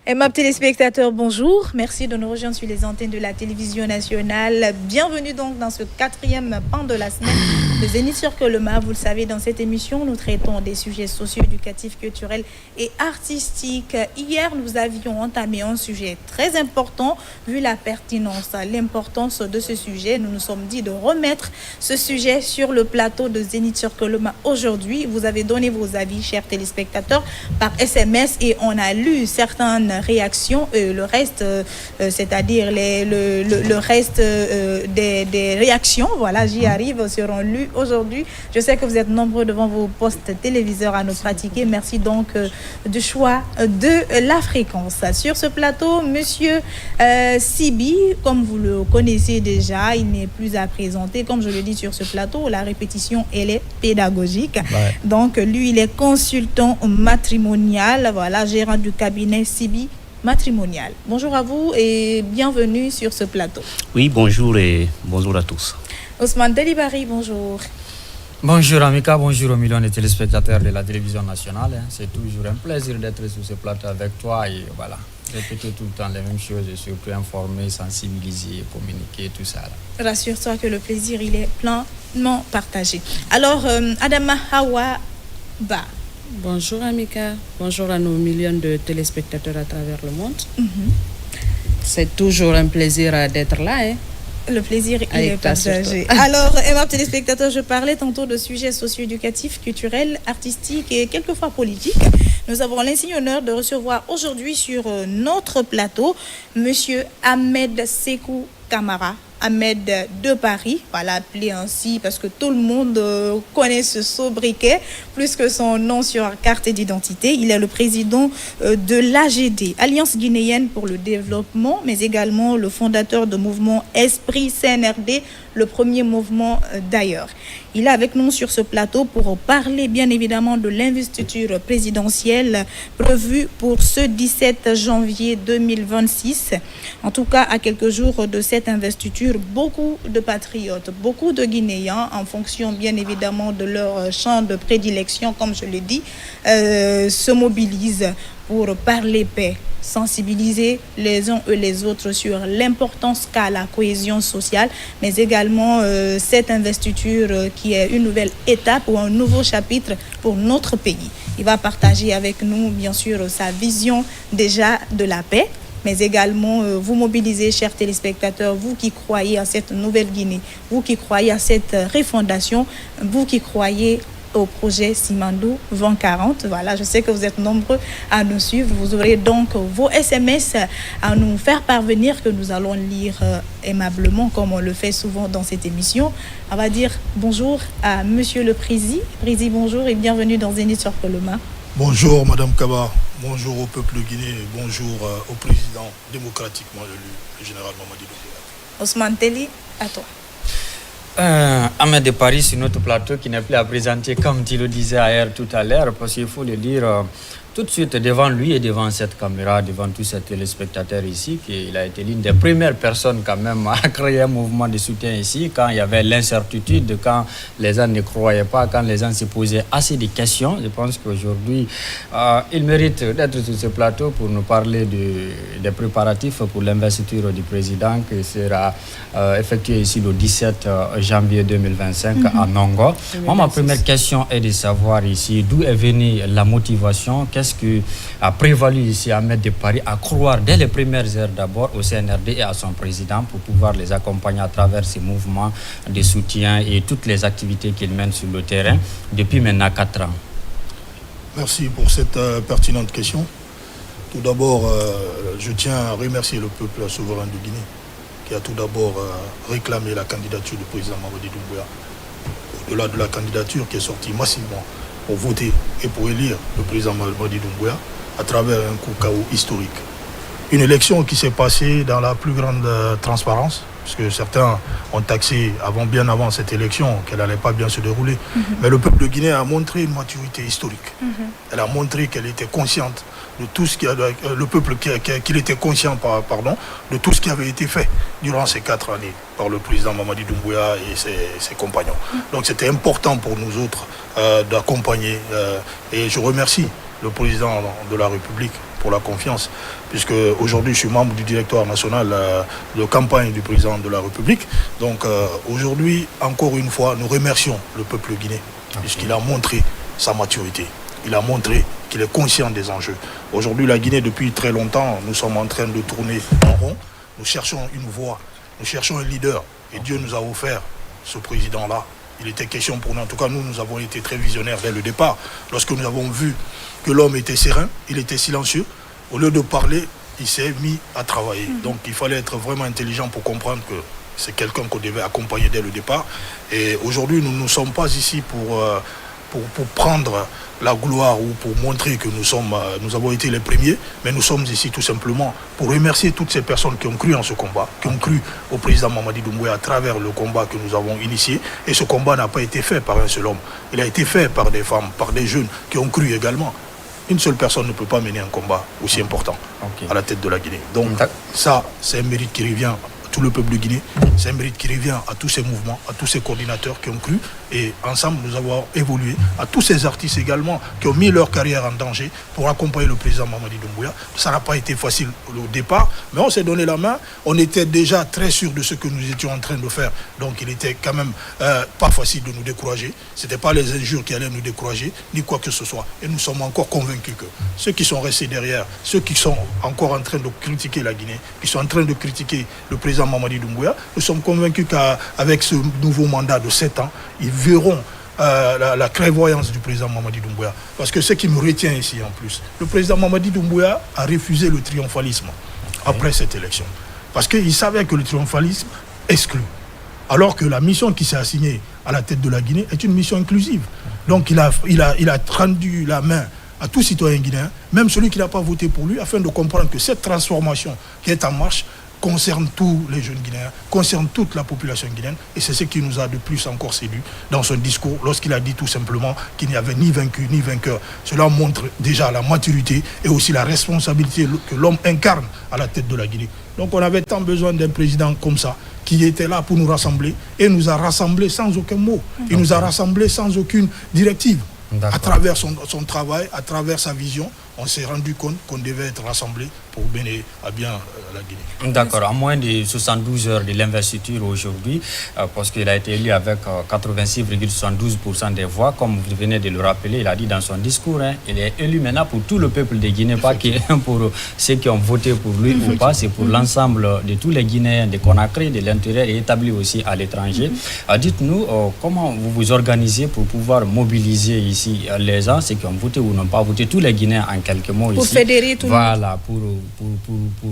Aimable téléspectateurs, bonjour. Merci de nous rejoindre sur les antennes de la télévision nationale. Bienvenue donc dans ce 4e pan de la semaine de Zénith sur Coloma. Vous le savez, dans cette émission, nous traitons des sujets socio-éducatifs, culturels et artistiques. Hier, nous avions entamé un sujet très important, vu la pertinence, l'importance de ce sujet. Nous nous sommes dit de remettre ce sujet sur le plateau de Zénith sur Coloma aujourd'hui. Vous avez donné vos avis, chers téléspectateurs, par SMS et on a lu certaines réactions, le reste, c'est-à-dire le reste des réactions, voilà, j'y arrive, seront lues aujourd'hui. Je sais que vous êtes nombreux devant vos postes téléviseurs à nous pratiquer. Merci donc du choix de la fréquence. Sur ce plateau, Monsieur Sibi, comme vous le connaissez déjà, il n'est plus à présenter. Comme je le dis sur ce plateau, la répétition, elle est pédagogique. Ouais. Donc, lui, il est consultant matrimonial, voilà, gérant du cabinet Sibi matrimonial. Bonjour à vous et bienvenue sur ce plateau. Oui, bonjour et bonjour à tous. Ousmane Delibari, bonjour. Bonjour Amika, bonjour aux millions de téléspectateurs de la télévision nationale. C'est toujours un plaisir d'être sur ce plateau avec toi et voilà, répéter tout le temps les mêmes choses et surtout informer, sensibiliser, communiquer, tout ça. Rassure-toi que le plaisir, il est pleinement partagé. Alors, Adama Hawa Ba. Bonjour Amika, bonjour à nos millions de téléspectateurs à travers le monde. C'est toujours un plaisir d'être là. Hein. Le plaisir, il est partagé. Alors, aimable téléspectateurs, je parlais tantôt de sujets socio-éducatifs, culturels, artistiques et quelquefois politiques. Nous avons l'insigne honneur de recevoir aujourd'hui sur notre plateau Monsieur Ahmed Sekou Kamara. Ahmed de Paris, voilà, appelé ainsi parce que tout le monde connaît ce sobriquet, plus que son nom sur carte d'identité. Il est le président de l'AGD, Alliance guinéenne pour le développement, mais également le fondateur du mouvement Esprit CNRD, le premier mouvement d'ailleurs. Il est avec nous sur ce plateau pour parler bien évidemment de l'investiture présidentielle prévue pour ce 17 janvier 2026. En tout cas, à quelques jours de cette investiture, beaucoup de patriotes, beaucoup de Guinéens, en fonction bien évidemment de leur champ de prédilection, comme je l'ai dit, se mobilisent pour parler paix, sensibiliser les uns et les autres sur l'importance qu'a la cohésion sociale, mais également cette investiture qui est une nouvelle étape ou un nouveau chapitre pour notre pays. Il va partager avec nous, bien sûr, sa vision déjà de la paix, mais également vous mobiliser, chers téléspectateurs, vous qui croyez à cette nouvelle Guinée, vous qui croyez à cette refondation, vous qui croyez au projet Simandou 2040. Voilà, je sais que vous êtes nombreux à nous suivre. Vous aurez donc vos SMS à nous faire parvenir que nous allons lire aimablement, comme on le fait souvent dans cette émission. On va dire bonjour à Monsieur le Prési. Prési, bonjour et bienvenue dans Zénith sur Coloma. Bonjour Madame Kaba, bonjour au peuple guinéen, bonjour au président démocratiquement élu, le général Mamadi Doumbouya. Ousmane Teli, à toi. Ahmed de Paris sur notre plateau qui n'est plus à présenter comme tu le disais ailleurs tout à l'heure, parce qu'il faut le dire tout de suite devant lui et devant cette caméra, devant tous ces téléspectateurs ici, qu'il a été l'une des premières personnes quand même à créer un mouvement de soutien ici, quand il y avait l'incertitude, quand les gens ne croyaient pas, quand les gens se posaient assez de questions. Je pense qu'aujourd'hui, il mérite d'être sur ce plateau pour nous parler des préparatifs pour l'investiture du président qui sera effectuée ici le 17 janvier 2025 à Nongo. Moi, ma première question est de savoir ici d'où est venue la motivation. Qu'est-ce qui a prévalu ici à Ahmed de Paris à croire dès les premières heures d'abord au CNRD et à son président pour pouvoir les accompagner à travers ces mouvements de soutien et toutes les activités qu'il mène sur le terrain depuis maintenant 4 ans? Merci pour cette pertinente question. Tout d'abord, je tiens à remercier le peuple souverain de Guinée qui a tout d'abord réclamé la candidature du président Mamadi Doumbouya. Au-delà de la candidature qui est sortie massivement pour voter et pour élire le président Mamadi Doumbouya à travers un coup KO historique. Une élection qui s'est passée dans la plus grande transparence, parce que certains ont taxé bien avant cette élection qu'elle n'allait pas bien se dérouler. Mais le peuple guinéen a montré une maturité historique. Elle a montré qu'elle était consciente de tout ce le peuple qu'il était conscient de tout ce qui avait été fait durant ces 4 années par le président Mamadi Doumbouya et ses compagnons. Donc c'était important pour nous autres d'accompagner et je remercie le président de la République pour la confiance, puisque aujourd'hui je suis membre du directoire national de campagne du président de la République. Donc aujourd'hui, encore une fois, nous remercions le peuple guinéen, puisqu'il a montré sa maturité. Il a montré qu'il est conscient des enjeux. Aujourd'hui, la Guinée, depuis très longtemps, nous sommes en train de tourner en rond. Nous cherchons une voie, nous cherchons un leader. Et Dieu nous a offert ce président-là. Il était question pour nous, en tout cas nous avons été très visionnaires dès le départ. Lorsque nous avons vu que l'homme était serein, il était silencieux, au lieu de parler, il s'est mis à travailler. Donc il fallait être vraiment intelligent pour comprendre que c'est quelqu'un qu'on devait accompagner dès le départ. Et aujourd'hui, nous ne sommes pas ici pour prendre la gloire ou pour montrer que nous avons été les premiers, mais nous sommes ici tout simplement pour remercier toutes ces personnes qui ont cru en ce combat, qui ont cru au président Mamadi Doumbouya à travers le combat que nous avons initié. Et ce combat n'a pas été fait par un seul homme. Il a été fait par des femmes, par des jeunes qui ont cru également. Une seule personne ne peut pas mener un combat aussi important à la tête de la Guinée. Donc ça, c'est un mérite qui revient à tout le peuple guinéen. C'est un mérite qui revient à tous ces mouvements, à tous ces coordinateurs qui ont cru. Et ensemble, nous avons évolué. À tous ces artistes également qui ont mis leur carrière en danger pour accompagner le président Mamadi Doumbouya. Ça n'a pas été facile au départ, mais on s'est donné la main. On était déjà très sûr de ce que nous étions en train de faire. Donc il était quand même pas facile de nous décourager. Ce n'était pas les injures qui allaient nous décourager, ni quoi que ce soit. Et nous sommes encore convaincus que ceux qui sont restés derrière, ceux qui sont encore en train de critiquer la Guinée, qui sont en train de critiquer le président Mamadi Doumbouya, nous sommes convaincus qu'avec ce nouveau mandat de 7 ans, ils verront la clairvoyance du président Mamadi Doumbouya. Parce que ce qui me retient ici en plus, le président Mamadi Doumbouya a refusé le triomphalisme après cette élection. Parce qu'il savait que le triomphalisme exclut. Alors que la mission qui s'est assignée à la tête de la Guinée est une mission inclusive. Donc il a tendu la main à tout citoyen guinéen, même celui qui n'a pas voté pour lui, afin de comprendre que cette transformation qui est en marche concerne tous les jeunes Guinéens, concerne toute la population guinéenne. Et c'est ce qui nous a de plus encore séduit dans son discours, lorsqu'il a dit tout simplement qu'il n'y avait ni vaincu ni vainqueur. Cela montre déjà la maturité et aussi la responsabilité que l'homme incarne à la tête de la Guinée. Donc on avait tant besoin d'un président comme ça, qui était là pour nous rassembler, et nous a rassemblés sans aucun mot. Il nous a rassemblés sans aucune directive. À travers son travail, à travers sa vision, on s'est rendu compte qu'on devait être rassemblés pour mener à bien la Guinée. D'accord, à moins de 72 heures de l'investiture aujourd'hui, parce qu'il a été élu avec 86,72% des voix, comme vous venez de le rappeler, il a dit dans son discours, il est élu maintenant pour tout le peuple des Guinéens, pas pour ceux qui ont voté pour lui ou pas, c'est pour l'ensemble de tous les Guinéens de Conakry, de l'intérieur et établis aussi à l'étranger. Dites-nous comment vous vous organisez pour pouvoir mobiliser ici les gens, ceux qui ont voté ou n'ont pas voté, tous les Guinéens en quelques mots pour ici. Fédérer tout voilà, pour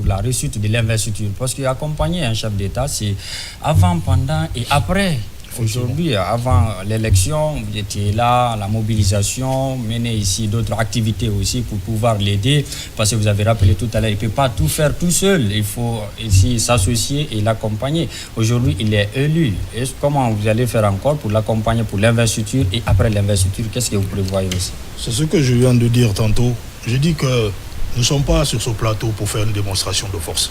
la réussite de l'investiture. Parce qu'accompagner un chef d'État, c'est avant, pendant et après. Aujourd'hui, avant l'élection, vous étiez là, la mobilisation, mener ici d'autres activités aussi pour pouvoir l'aider. Parce que vous avez rappelé tout à l'heure, il ne peut pas tout faire tout seul. Il faut ici s'associer et l'accompagner. Aujourd'hui, il est élu. Et comment vous allez faire encore pour l'accompagner pour l'investiture et après l'investiture, qu'est-ce que vous prévoyez aussi? C'est ce que je viens de dire tantôt. Je dis que nous ne sommes pas sur ce plateau pour faire une démonstration de force.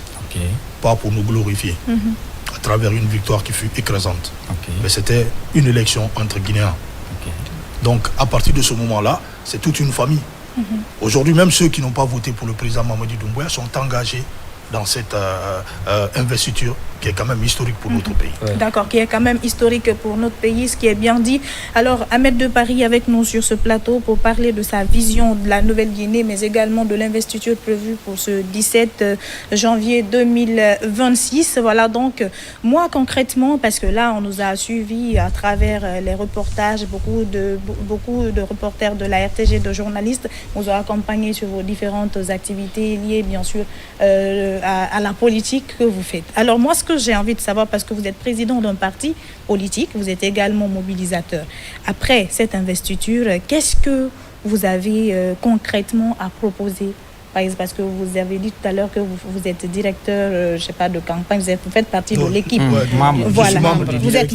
Pas pour nous glorifier. À travers une victoire qui fut écrasante. Mais c'était une élection entre Guinéens. Donc à partir de ce moment-là, c'est toute une famille. Aujourd'hui, même ceux qui n'ont pas voté pour le président Mamadi Doumbouya sont engagés dans cette investiture qui est quand même historique pour notre pays. D'accord, qui est quand même historique pour notre pays, ce qui est bien dit. Alors, Ahmed de Paris avec nous sur ce plateau pour parler de sa vision de la Nouvelle-Guinée, mais également de l'investiture prévue pour ce 17 janvier 2026. Voilà, donc, moi, concrètement, parce que là, on nous a suivis à travers les reportages, beaucoup de reporters de la RTG, de journalistes, nous ont accompagnés sur vos différentes activités liées, bien sûr, à la politique que vous faites. Alors, moi, ce que j'ai envie de savoir, parce que vous êtes président d'un parti politique, vous êtes également mobilisateur. Après cette investiture, qu'est-ce que vous avez concrètement à proposer? Parce que vous avez dit tout à l'heure que vous êtes directeur, je sais pas, de campagne, vous faites partie de l'équipe. Voilà, vous êtes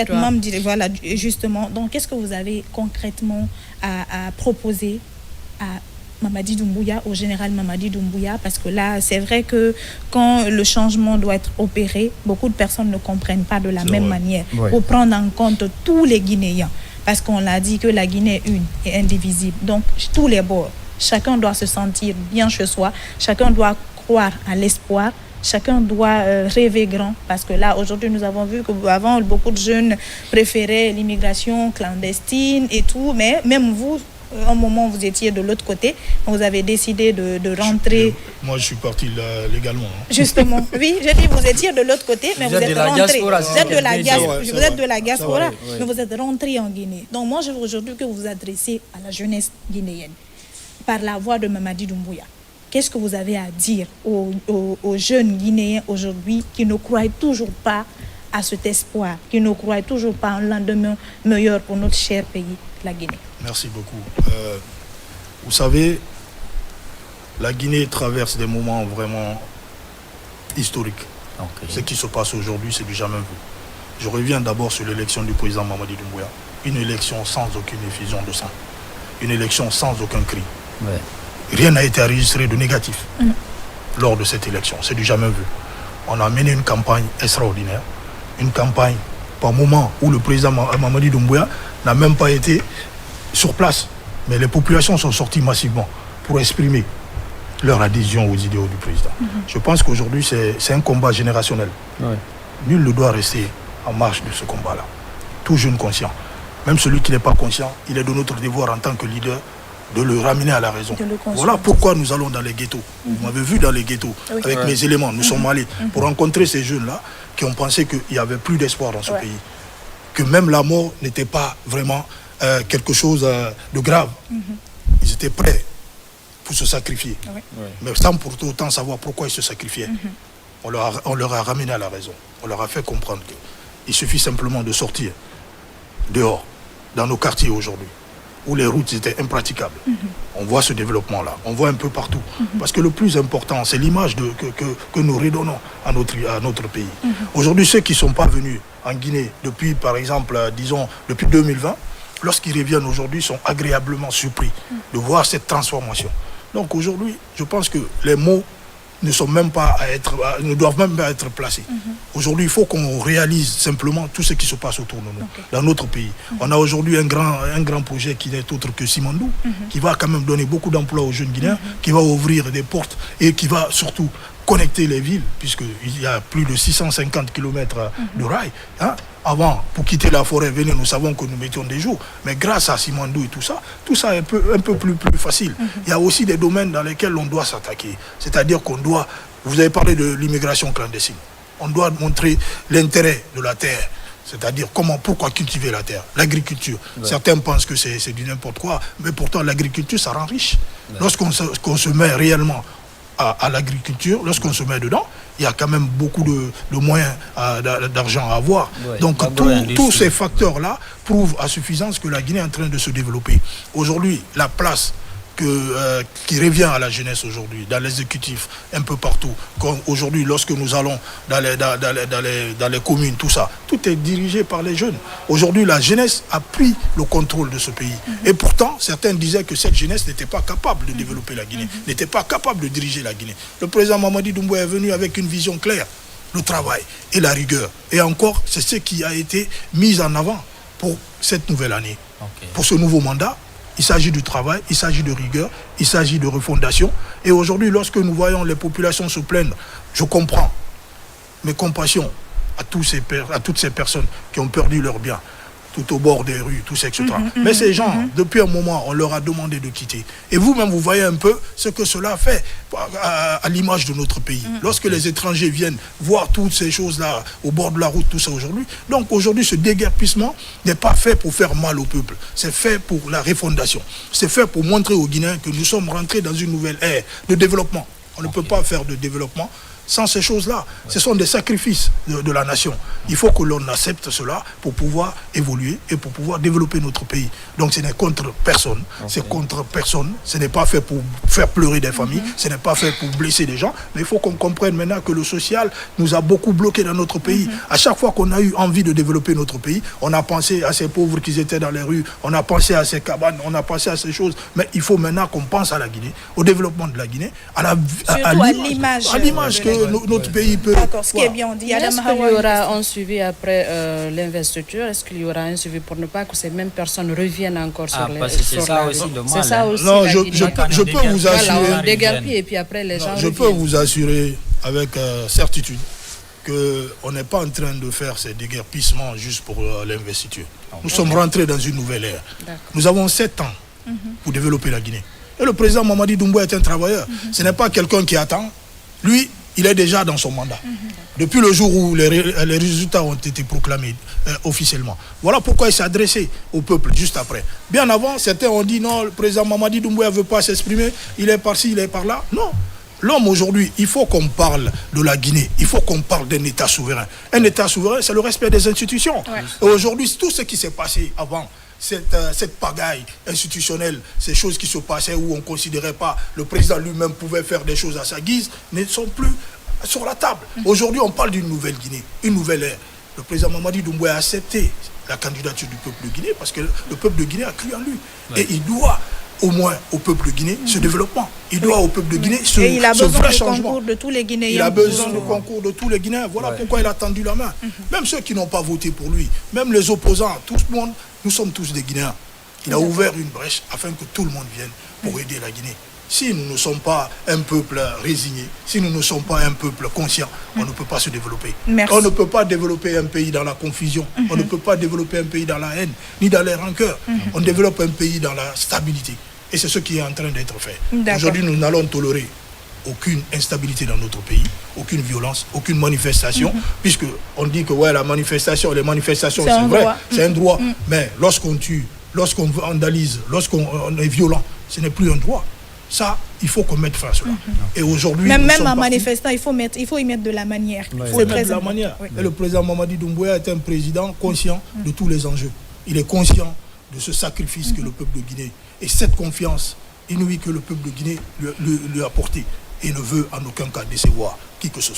membre, voilà, justement. Donc, qu'est-ce que vous avez concrètement à proposer à Mamadi Doumbouya, au général Mamadi Doumbouya, parce que là, c'est vrai que quand le changement doit être opéré, beaucoup de personnes ne comprennent pas de la même manière. Pour prendre en compte tous les Guinéens, parce qu'on l'a dit que la Guinée est une et indivisible. Donc, tous les bords, chacun doit se sentir bien chez soi, chacun doit croire à l'espoir, chacun doit rêver grand, parce que là, aujourd'hui, nous avons vu qu'avant, beaucoup de jeunes préféraient l'immigration clandestine et tout, mais même vous, un moment, vous étiez de l'autre côté, vous avez décidé de rentrer. Moi, je suis parti là, légalement. Justement, oui, j'ai dit vous étiez de l'autre côté, mais vous êtes rentré. Vous êtes de la diaspora, mais vous êtes rentré en Guinée. Donc moi, je veux aujourd'hui que vous vous adressez à la jeunesse guinéenne par la voix de Mamadi Doumbouya. Qu'est-ce que vous avez à dire aux jeunes Guinéens aujourd'hui qui ne croient toujours pas à cet espoir, qui ne croient toujours pas à un lendemain meilleur pour notre cher pays, la Guinée? Merci beaucoup. Vous savez, la Guinée traverse des moments vraiment historiques. Okay. Ce qui se passe aujourd'hui, c'est du jamais vu. Je reviens d'abord sur l'élection du président Mamadi Doumbouya. Une élection sans aucune effusion de sang. Une élection sans aucun cri. Ouais. Rien n'a été enregistré de négatif lors de cette élection. C'est du jamais vu. On a mené une campagne extraordinaire. Une campagne par moment où le président Mamadi Doumbouya n'a même pas été sur place. Mais les populations sont sorties massivement pour exprimer leur adhésion aux idéaux du président. Je pense qu'aujourd'hui, c'est un combat générationnel. Ouais. Nul ne doit rester en marge de ce combat-là. Tout jeune conscient. Même celui qui n'est pas conscient, il est de notre devoir en tant que leader de le ramener à la raison. Voilà pourquoi nous allons dans les ghettos. Vous m'avez vu dans les ghettos, avec mes éléments. Nous sommes allés pour rencontrer ces jeunes-là qui ont pensé qu'il n'y avait plus d'espoir dans ce pays. Que même la mort n'était pas vraiment quelque chose de grave. Ils étaient prêts pour se sacrifier. Mais sans pour autant savoir pourquoi ils se sacrifiaient. On leur a ramené à la raison. On leur a fait comprendre qu'il suffit simplement de sortir dehors, dans nos quartiers aujourd'hui, où les routes étaient impraticables. On voit ce développement-là, on voit un peu partout. Parce que le plus important, c'est l'image que nous redonnons à notre pays. Aujourd'hui, ceux qui ne sont pas venus en Guinée depuis, par exemple, disons, depuis 2020, lorsqu'ils reviennent aujourd'hui, sont agréablement surpris de voir cette transformation. Donc aujourd'hui, je pense que les mots ne doivent même pas être placés. Aujourd'hui, il faut qu'on réalise simplement tout ce qui se passe autour de nous, dans notre pays. On a aujourd'hui un grand projet qui n'est autre que Simandou, qui va quand même donner beaucoup d'emplois aux jeunes Guinéens, qui va ouvrir des portes et qui va surtout connecter les villes, puisqu'il y a plus de 650 km de rails. Avant, pour quitter la forêt, venir, nous savons que nous mettions des jours. Mais grâce à Simandou et tout ça est un peu plus facile. Il y a aussi des domaines dans lesquels on doit s'attaquer. C'est-à-dire qu'on doit, vous avez parlé de l'immigration clandestine. On doit montrer l'intérêt de la terre. C'est-à-dire pourquoi cultiver la terre, l'agriculture. Certains pensent que c'est du n'importe quoi, mais pourtant l'agriculture, ça rend riche. Lorsqu'on se met réellement à l'agriculture, lorsqu'on se met dedans, il y a quand même beaucoup de moyens d'argent à avoir. Donc tous ces facteurs-là prouvent à suffisance que la Guinée est en train de se développer. Aujourd'hui, la place qui revient à la jeunesse aujourd'hui, dans l'exécutif, un peu partout. Aujourd'hui, lorsque nous allons dans les communes, tout ça, tout est dirigé par les jeunes. Aujourd'hui, la jeunesse a pris le contrôle de ce pays. Et pourtant, certains disaient que cette jeunesse n'était pas capable de développer la Guinée, n'était pas capable de diriger la Guinée. Le président Mamadi Doumbouya est venu avec une vision claire, le travail et la rigueur. Et encore, c'est ce qui a été mis en avant pour cette nouvelle année. Pour ce nouveau mandat, il s'agit du travail, il s'agit de rigueur, il s'agit de refondation. Et aujourd'hui, lorsque nous voyons les populations se plaindre, je comprends mes compassions à toutes ces personnes qui ont perdu leurs biens, tout au bord des rues, tout ça, etc. Mais ces gens, depuis un moment, on leur a demandé de quitter. Et vous-même, vous voyez un peu ce que cela fait à l'image de notre pays. Lorsque les étrangers viennent voir toutes ces choses-là au bord de la route, tout ça aujourd'hui. Donc aujourd'hui, ce déguerpissement n'est pas fait pour faire mal au peuple. C'est fait pour la refondation. C'est fait pour montrer aux Guinéens que nous sommes rentrés dans une nouvelle ère de développement. On ne peut pas faire de développement sans ces choses-là. Ce sont des sacrifices de la nation. Il faut que l'on accepte cela pour pouvoir évoluer et pour pouvoir développer notre pays. Donc ce n'est contre personne. C'est contre personne. Ce n'est pas fait pour faire pleurer des familles. Ce n'est pas fait pour blesser des gens. Mais il faut qu'on comprenne maintenant que le social nous a beaucoup bloqués dans notre pays. À chaque fois qu'on a eu envie de développer notre pays, on a pensé à ces pauvres qui étaient dans les rues, on a pensé à ces cabanes, on a pensé à ces choses. Mais il faut maintenant qu'on pense à la Guinée, au développement de la Guinée, à l'image notre pays peut... D'accord, ce qui est bien dit. Est-ce qu'il y aura un suivi après l'investiture? Est-ce qu'il y aura un suivi pour ne pas que ces mêmes personnes reviennent encore sur les... C'est ça aussi le mal. C'est ça aussi. Non, je peux vous assurer... Voilà, on déguerpit et puis après les gens Je peux vous assurer avec certitude qu'on n'est pas en train de faire ces déguerpissements juste pour l'investiture. Nous sommes rentrés dans une nouvelle ère. Nous avons 7 ans pour développer la Guinée. Et le président Mamadi Doumbouya est un travailleur. Ce n'est pas quelqu'un qui attend. Lui, il est déjà dans son mandat. Depuis le jour où les résultats ont été proclamés officiellement. Voilà pourquoi il s'est adressé au peuple juste après. Bien avant, certains ont dit non, le président Mamadi Doumbouya ne veut pas s'exprimer, il est par-ci, il est par-là. Non. L'homme aujourd'hui, il faut qu'on parle de la Guinée, il faut qu'on parle d'un État souverain. Un État souverain, c'est le respect des institutions. Et aujourd'hui, tout ce qui s'est passé avant, cette pagaille institutionnelle, ces choses qui se passaient où on ne considérait pas le président lui-même pouvait faire des choses à sa guise, ne sont plus sur la table. Aujourd'hui, on parle d'une nouvelle Guinée, une nouvelle ère. Le président Mamadi Doumbouya a accepté la candidature du peuple de Guinée parce que le peuple de Guinée a cru en lui. Et il doit au moins au peuple de Guinée ce développement. Il doit au peuple de Guinée ce vrai changement. Il a besoin du concours de tous les Guinéens. Il a besoin du concours de tous les Guinéens. Voilà pourquoi il a tendu la main. Même ceux qui n'ont pas voté pour lui, même les opposants, tout le monde, nous sommes tous des Guinéens. Il a ouvert une brèche afin que tout le monde vienne pour aider la Guinée. Si nous ne sommes pas un peuple résigné, si nous ne sommes pas un peuple conscient, on ne peut pas se développer. Merci. On ne peut pas développer un pays dans la confusion. On ne peut pas développer un pays dans la haine, ni dans les rancœurs. On développe un pays dans la stabilité. Et c'est ce qui est en train d'être fait. Aujourd'hui, nous n'allons tolérer aucune instabilité dans notre pays, aucune violence, aucune manifestation, puisque on dit que ouais, les manifestations, c'est vrai, c'est un droit. Mais lorsqu'on tue, lorsqu'on vandalise, lorsqu'on est violent, ce n'est plus un droit. Ça, il faut qu'on mette fin à cela. Et aujourd'hui, même en manifestant, il faut y mettre de la manière. Il faut y mettre de la manière. Et le président Mamadi Doumbouya est un président conscient de tous les enjeux. Il est conscient de ce sacrifice que le peuple de Guinée et cette confiance inouïe que le peuple de Guinée lui a portée. Et ne veut en aucun cas décevoir qui que ce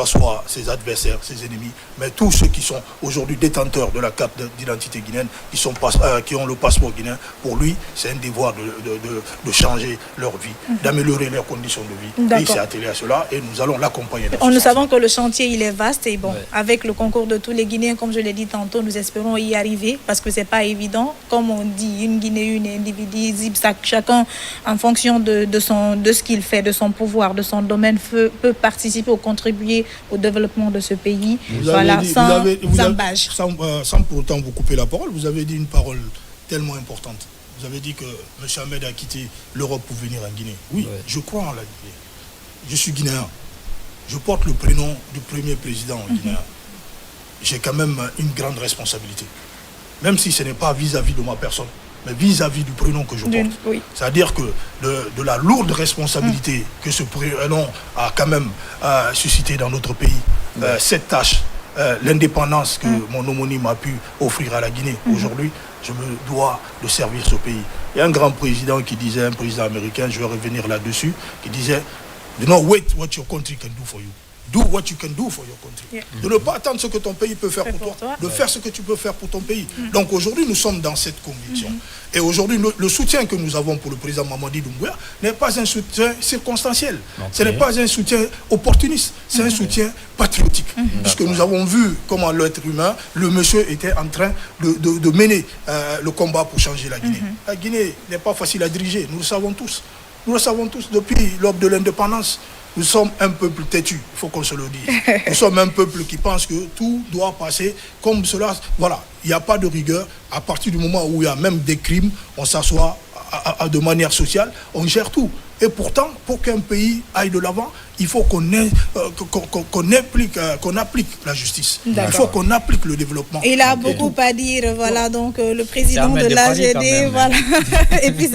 soit ses adversaires, ses ennemis, mais tous ceux qui sont aujourd'hui détenteurs de la carte d'identité guinéenne, qui ont le passeport guinéen, pour lui, c'est un devoir de changer leur vie, d'améliorer leurs conditions de vie. Et il s'est attelé à cela et nous allons l'accompagner. Nous savons que le chantier, il est vaste et bon, avec le concours de tous les Guinéens, comme je l'ai dit tantôt, nous espérons y arriver parce que c'est pas évident. Comme on dit, une Guinée, une individu, chacun en fonction de ce qu'il fait, de son pouvoir, de son domaine, peut participer ou contribuer au développement de ce pays. Sans pour autant vous couper la parole, vous avez dit une parole tellement importante. Vous avez dit que M. Ahmed a quitté l'Europe pour venir en Guinée. Oui, je crois en la Guinée. Je suis guinéen. Je porte le prénom du premier président guinéen. J'ai quand même une grande responsabilité. Même si ce n'est pas vis-à-vis de ma personne, mais vis-à-vis du prénom que je porte. C'est-à-dire que de la lourde responsabilité que ce prénom a quand même suscité dans notre pays, cette tâche, l'indépendance que mon homonyme a pu offrir à la Guinée aujourd'hui, je me dois de servir ce pays. Il y a un grand président qui disait, un président américain, je vais revenir là-dessus, qui disait « Do not wait what your country can do for you. Do what you can do for your country. De ne pas attendre ce que ton pays peut faire pour toi, de faire ce que tu peux faire pour ton pays. Donc aujourd'hui, nous sommes dans cette conviction. Et aujourd'hui, le soutien que nous avons pour le président Mamadi Doumbouya n'est pas un soutien circonstanciel. Ce n'est pas un soutien opportuniste. C'est un soutien patriotique. Puisque nous avons vu comment l'être humain, le monsieur était en train de mener le combat pour changer la Guinée. La Guinée n'est pas facile à diriger, nous le savons tous. Nous le savons tous depuis l'aube de l'indépendance. Nous sommes un peuple têtu, il faut qu'on se le dise. Nous sommes un peuple qui pense que tout doit passer comme cela. Voilà, il n'y a pas de rigueur. À partir du moment où il y a même des crimes, on s'assoit de manière sociale, on gère tout. Et pourtant, pour qu'un pays aille de l'avant, il faut qu'on applique la justice. Il faut qu'on applique le développement. Il a beaucoup à dire, voilà, donc le président de l'AGD, voilà. Et puis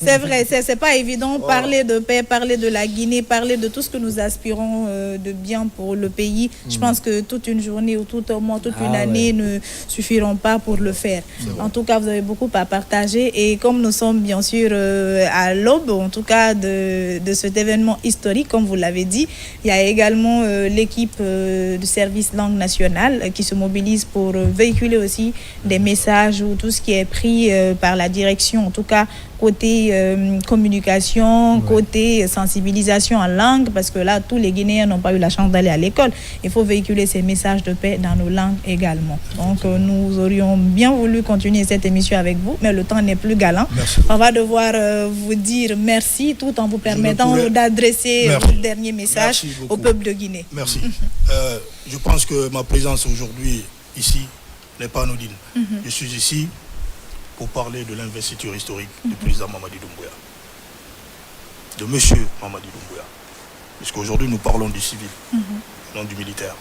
c'est vrai, c'est pas évident, parler de paix, parler de la Guinée, parler de tout ce que nous aspirons de bien pour le pays. Je pense que toute une journée ou tout un mois, toute une année ne suffiront pas pour le faire. En tout cas, vous avez beaucoup à partager et comme nous sommes bien sûr à l'aube, en tout cas de cet événement historique, comme vous l'avez dit, il y a également l'équipe du service langue nationale qui se mobilise pour véhiculer aussi des messages ou tout ce qui est pris par la direction, en tout cas côté communication, côté sensibilisation en langue, parce que là, tous les Guinéens n'ont pas eu la chance d'aller à l'école. Il faut véhiculer ces messages de paix dans nos langues également. Donc, nous aurions bien voulu continuer cette émission avec vous, mais le temps n'est plus galant. Merci. On va devoir vous dire merci tout en vous permettant d'adresser votre dernier message au peuple de Guinée. Merci. Je pense que ma présence aujourd'hui ici n'est pas anodine. Je suis ici pour parler de l'investiture historique du président Mamadi Doumbouya, de monsieur Mamadi Doumbouya. Puisqu'aujourd'hui nous parlons du civil, non du militaire.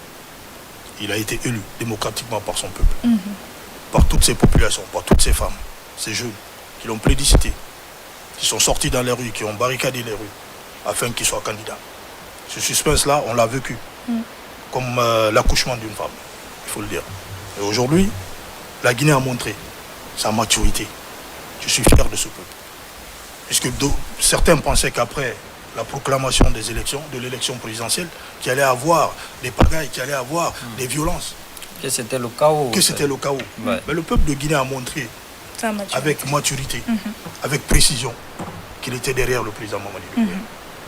Il a été élu démocratiquement par son peuple, par toutes ses populations, par toutes ces femmes, ces jeunes qui l'ont plébiscité, qui sont sortis dans les rues, qui ont barricadé les rues, afin qu'il soit candidat. Ce suspense-là, on l'a vécu comme l'accouchement d'une femme, il faut le dire. Et aujourd'hui, la Guinée a montré sa maturité. Je suis fier de ce peuple. Puisque certains pensaient qu'après la proclamation des élections, de l'élection présidentielle, qu'il allait avoir des pagailles, qu'il allait avoir des violences. Que c'était le chaos. Que c'était le chaos. Ouais. Mais le peuple de Guinée a montré avec maturité, avec précision, qu'il était derrière le président Mamadi Doumbouya.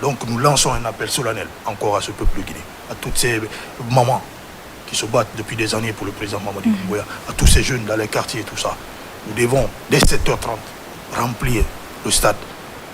Donc nous lançons un appel solennel encore à ce peuple de Guinée, à toutes ces mamans qui se battent depuis des années pour le président Mamadi Doumbouya, à tous ces jeunes dans les quartiers et tout ça. Nous devons, dès 7h30, remplir le stade.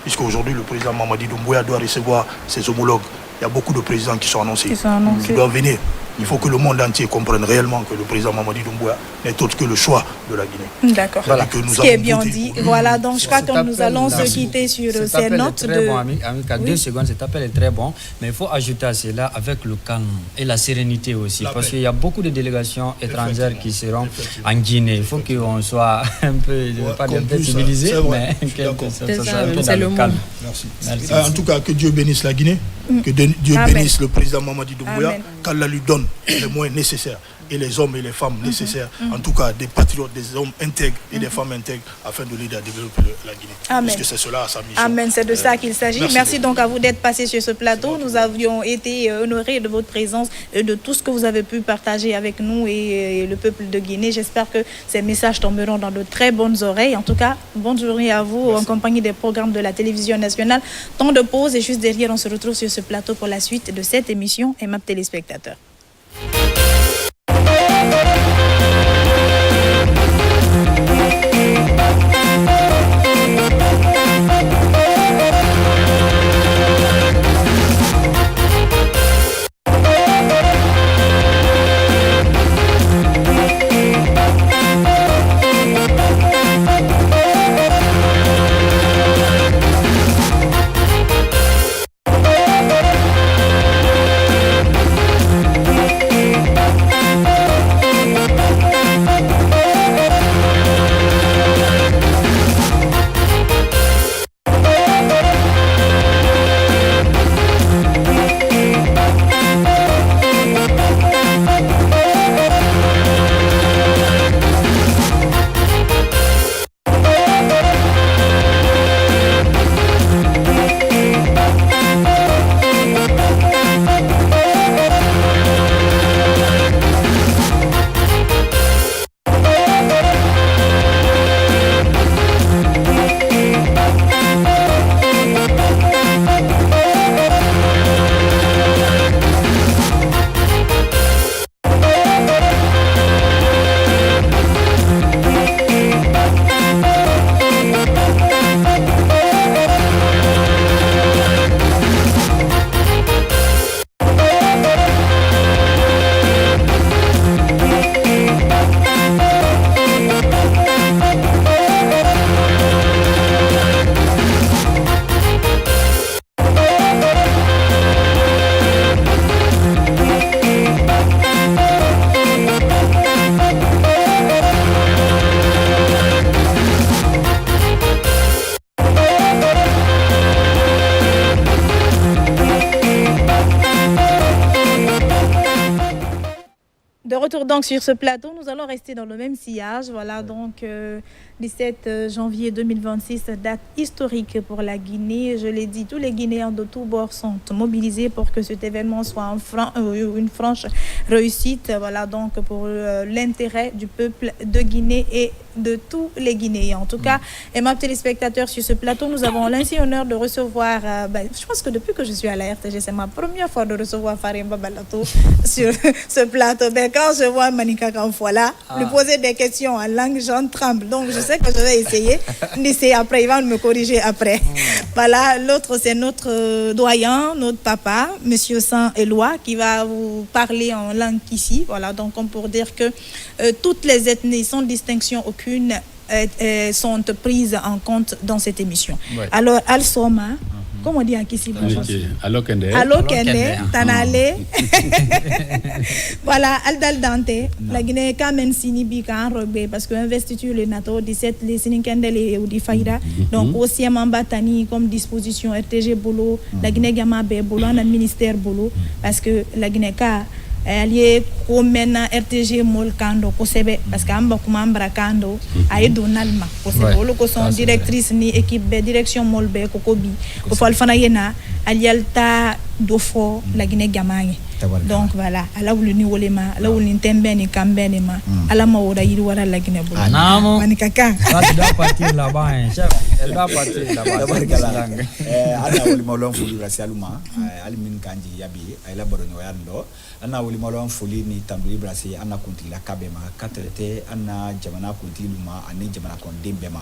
Puisqu'aujourd'hui, le président Mamadi Doumbouya doit recevoir ses homologues. Il y a beaucoup de présidents qui sont annoncés, qui doivent venir. Il faut que le monde entier comprenne réellement que le président Mamadi Doumbouya n'est autre que le choix de la Guinée. D'accord. Voilà. Ce qui est bien dit. Voilà, donc je crois que nous allons se quitter sur ces notes. Cet appel est très bon, Amika. 2 secondes, cet appel est très bon. Mais il faut ajouter à cela avec le calme et la sérénité aussi. Parce qu'il y a beaucoup de délégations étrangères qui seront en Guinée. Il faut qu'on soit un peu, pas un peu civilisé, mais c'est le calme. Merci. En tout cas, que Dieu bénisse la Guinée, que Dieu bénisse le président Mamadi Doumbouya, qu'Allah lui donne les moyens nécessaires et les hommes et les femmes nécessaires, en tout cas des patriotes, des hommes intègres et des femmes intègres, afin de l'aider à développer la Guinée. Amen. Parce que c'est cela sa mission. Amen, c'est de ça qu'il s'agit. Merci donc à vous d'être passé sur ce plateau. Nous avions été honorés de votre présence et de tout ce que vous avez pu partager avec nous et le peuple de Guinée. J'espère que ces messages tomberont dans de très bonnes oreilles. En tout cas, bonne journée à vous. Merci. En compagnie des programmes de la télévision nationale. Temps de pause et juste derrière, on se retrouve sur ce plateau pour la suite de cette émission. Et ma téléspectateurs. De retour donc sur ce plateau, nous allons rester dans le même sillage. Voilà, donc 17 janvier 2026, date historique pour la Guinée. Je l'ai dit, tous les Guinéens de tous bords sont mobilisés pour que cet événement soit une franche réussite. Voilà, donc pour l'intérêt du peuple de Guinée et de tous les Guinéens. En tout cas, aimables téléspectateurs, sur ce plateau, nous avons l'insigne honneur de recevoir, je pense que depuis que je suis à la RTG, c'est ma première fois de recevoir Farimba Balato sur ce plateau. Quand je vois Manika Kamfola, lui poser des questions en langue, j'en tremble. Donc, je sais que je vais essayer. Après, il va me corriger après. Voilà, l'autre, c'est notre doyen, notre papa, Monsieur Saint-Éloi, qui va vous parler en langue ici. Voilà, donc, comme pour dire que toutes les ethnies, sans distinction aucune, sont prises en compte dans cette émission. Ouais. Alors, Al-Soma, comment on dit à Kissi? Allo Kende, Tanale. Voilà, Aldal Dante, la Guinée, Kamen Sinibi, Kanrobe, parce que investiture le NATO 17, les Sinikendel et Oudi Faïda. Donc, aussi, Mambatani, comme disposition RTG Bolo, la Guinée Gamabe Bolo, un ministère Bolo, parce que la Guinée, elle est comme RTG Mol Kando, parce qu'Amba Kumambra Kando, a Donalma, parce son directrice ni équipe direction Molbe, Kokobi, Kofalfana Yena, Alialta Dofo, la Guinée Gamaye. Donc voilà, à où le niveau les mains, là où l'intemben et camben et mains, à la maura il wara la Guinée Boula. Manikaka. Elle doit partir là-bas, elle doit partir là-bas. Anna Oli Molon Fuli Brasialuma, Alimin Kanji Yabi, Aila Boronoyando, Anna Oli Molon Fuli ni Tambri Brasi, Anna Kunti la Kabema, Katrete, Anna Jamana Kunti Luma, Anni Jamana Kondembema,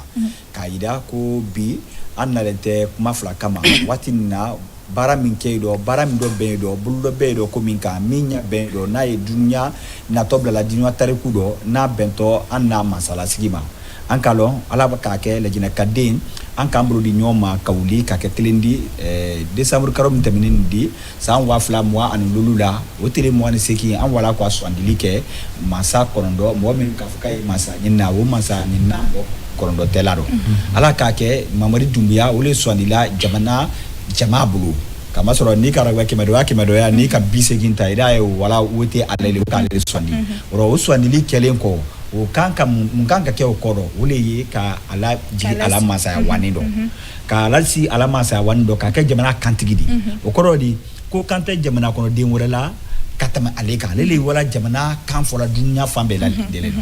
Kaida ko bi, Anna Lente Kumafla Kama, Watina. Bara min keido bara min do bedo buldo bedo ko min ka minya bedo na e dunya na tobla la dinwa tareku do na bento anna masala sigima ankalo ala ka ke le jina kadin ankambro di nyoma kawli ka ke telendi décembre karom taminin di san wa fla mois an lulula o tele mo an seki an wala ko aswandili ke masa kondo mo min ka fukai masa nyina wo masa nyina bo kondo telaro ala ka ke mamari dumbiya ole swandila jamana jama bulu kama soro ni karagwa kemedoya ni ka biseginta ida e wala wote alele ka le swandi ro swandi li kelenko o kanka munkanka ke okoro wole yi ka ala jigi ala masa wanido ka ala si ala masa wanido ka ke jamana kantigidi okoro di ko kante jamana kono de wala katama aleka lele wala jamana kan fola dunya fambe la dele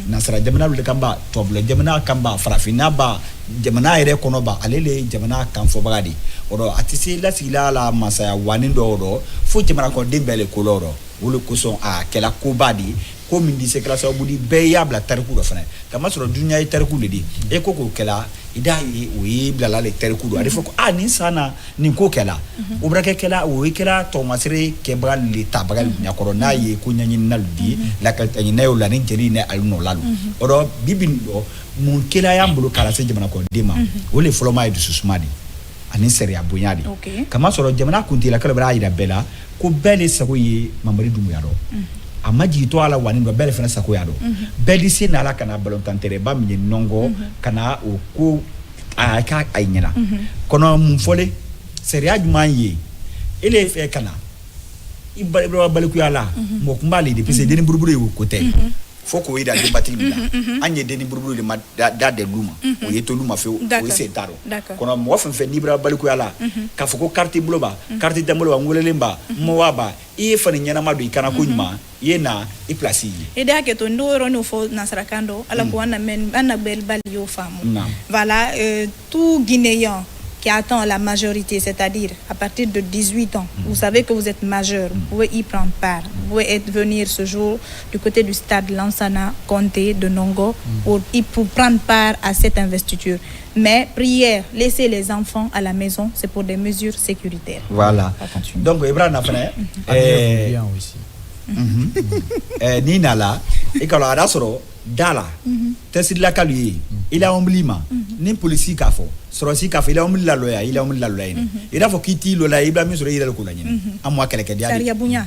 nasara jamana le kamba toble jamana kamba farafina ba jamana ere kono ba alele jamana kan fo bagadi odo atisi la sila la masaya wanindo odo fo jamana ko dembele koloro wolo kuson a kela kobadi ko min di sekla budi be yabla tarku do fana kama soro dunya tarku le di e ko kela ida yi wi blala le tarku do ari fo ko ani sana ni ko kela o brake kela o kela to masire ke bral le tabagal nya corona yi ko nyanyi naldi la ka tanyi na yo la ni jeri ne al no lalu odo bibin do mun kela yambulu kala se jamana ko dema o le folo mai du susmadi ani seria bunyadi kama soro jamana kunti la kala bra ida bela ko bele sako yi mamari dumu yaro amaji to ala wani do bele fena sako yado beli se na ala kana balon tantere ba mi nongo kana o ko aka aynyana kono mun fole seria jumanyi ele fe kana ibra baliku yala mo kumbali de pese deni burburu e ko te foko ida de batil anye deni burburu de da de luma o yeto luma fe o se taro kono mo fe nibra baliku yala ka foko carte bloba carte demolo ngolelemba mo waba e fani nyana madu ikana kunyuma yena e place e da ke to ndoro no fo nasarakando ala ko wana men anabel balio famu voilà tout Guinéen qui attend la majorité, c'est-à-dire à partir de 18 ans, vous savez que vous êtes majeur, vous pouvez y prendre part, vous pouvez venir ce jour du côté du stade Lansana, Conté, de Nongo, pour prendre part à cette investiture. Mais prière, laisser les enfants à la maison, c'est pour des mesures sécuritaires. Voilà. Donc, Ibrahim a fait bien aussi. Nina là, et quand on a rassuré, Dala, Tessid la Kaluye, il a omblima, ni policier kafo, sorosi kafo, il a omblila loya, il a omblila loya. Il a fokiti lola, il a mis sur le Kulanin. À moi, quelqu'un qui a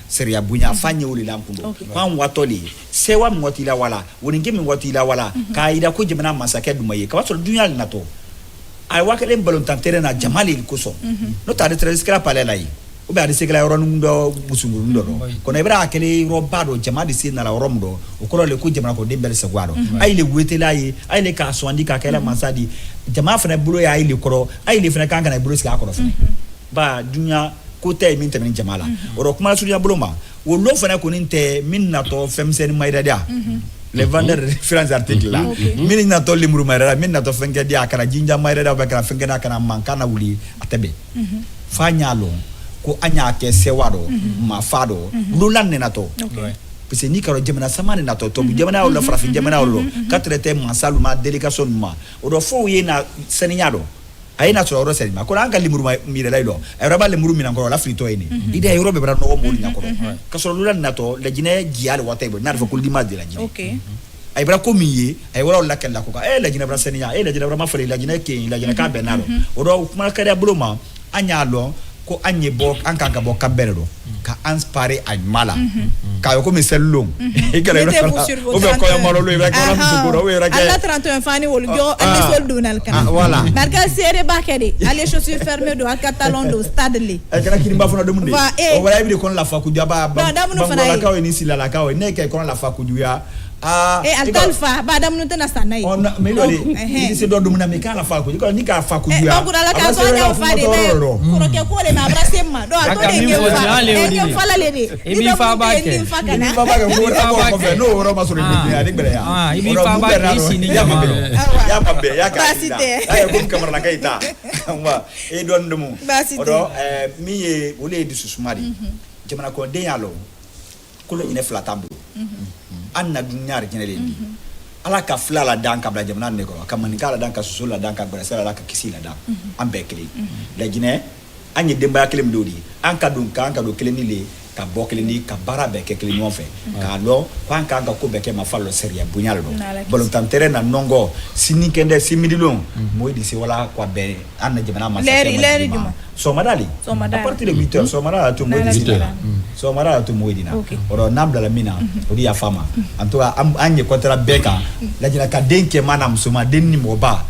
Seria Bunya, Fanny ou Lampundo. Pan Watoli, Sewa Mwatila Wala, Winning Watila Wala, Kaida Kujamana Massacre du Maye, Kawaso Dunyal Nato. I work in Bolontantere na Jamali Kuso. Not at the Trescra Palelai. o ba de se kala yoro ndo busunguru ndo ko na bra kele roba do jama de se na la romdo o ko le ko jama ko de bel se gwado ay le wetela yi ay le ka so andi ka kala masadi jama fana bulo ya ay le koro ay le fana kan kana bulo ska ko fana ba dunya ko tay min tamen jama la o kuma su ya bulo ma wo lo fana ko ninte min na to femsen mayda dia les vendeurs de différents articles là min na to limuru mayda min na to fenga dia kana jinja mayda ba kana fenga na kana mankana wuli atebe fanya lo ko anya ke sewado ma fado lulan ne nato parce que ni karo jamana samane nato to jamana o frafin jamana o katrete mansalu ma délégation ma o do fo yena seniado ayina so ro selima ko anga limuru mi relay lo e raba limuru mi ko la frito ene ide ay robe bra no mo ni ko ka so lulan nato le jine gial watay bo nar fa ko lima de la jine okay ay bra ko miye ay wala la ken la ko la jine bra senia la jine bra ma fere la jine ke la jine ka benaro o do kuma kare buluma anya lo ko anye bo anka ka bo kamberdo ka anspare mala ka ko mi sellum e kala o be ko yamalo lo be ko la suguro we raga alla 31 fani wol jo ande sol dunal kan voilà barka sere bakede les chaussures fermées do akatalon do stade li e kana kiri ba fona do munde o wala bi ko la fa ku jaba ba la ka ni sila la ka ne ke ko la fa ku juya altalfa ba dam nu tena sanai on melodi ni se do dum na me kala fa ko ni ka fa ku juya ko la ka so nya fa de ko ke ko le na brase ma do to de nge fa la le ni ibi fa ba ke ni fa ba ke ko fe no ro ma so ni ya ni bere ya ibi fa ba ke si ni ya mabbe ya ka ay ko kamera la kaita wa e don dum odo mi ye ole di susumari jamana ko de yalo ko lo ine flatambo anna dunyar jinele ndi ala ka flala danka bla jamana ne ko ka manikala danka susula danka brasela la ka kisila dan ambe kele la jine anye demba kele mdodi anka do kele ni le ka bokele ni ka bara be kele ni onfe ka lo kwanka ga ko be ke ma fallo seria bunyalo do bolon tantere na nongo sinikende simidilon moidi se wala kwa be anna jamana ma leri juma somadali a partir de 8h somara to moidi somara to moidi na oro nabla la mina odi ya fama antoa anye kontra beka la jina ka denke mana msoma denni moba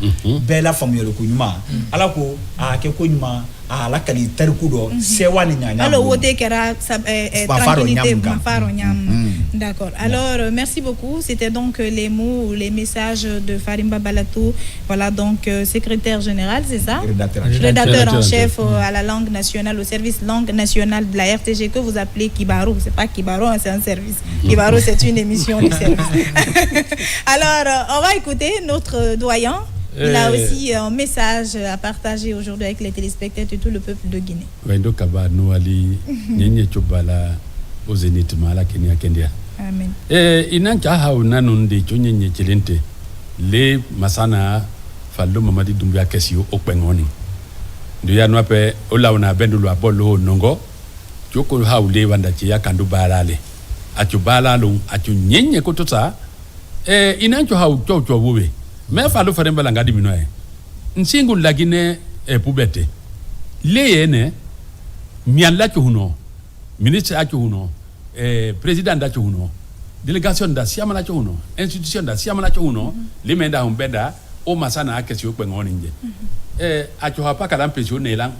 bela famiyolo kunyuma ala ko ke kunyuma ala kali tarkudo sewani nyanya alors wote kera tranquillité mafaro nyam d'accord alors merci beaucoup c'était donc les mots ou les messages de Farimba Balatou voilà donc secrétaire général c'est ça rédacteur en chef à la langue nationale au service langue nationale de la RTG que vous appelez Kibaro c'est pas Kibaro c'est un service Kibaro c'est une émission de service alors on va écouter notre doyen. Il a aussi un message à partager aujourd'hui avec les téléspectateurs et tout le peuple de Guinée. Wendo kaba nuali nyenye chobala ozenit mala Kenya Kenya. Amen. Inanka hauna nundi chonyenye chilente le masana fallo mamadi dumbia kesio okpengoni. Nduya nwape ola una bendulu abolo nongo choko haule wanda chia kandu balale. Achu balalo achu nyenye kotosa inancho hau chocho wuwe. Me falo faremba langadi minoe nsingu lagine pubete leyene mialla chuno ministre a chuno président da chuno délégation da siama la chuno institution da siama la chuno limenda umbeda o masana akesi okwengo ninje a chuha pa kala mpesio nelang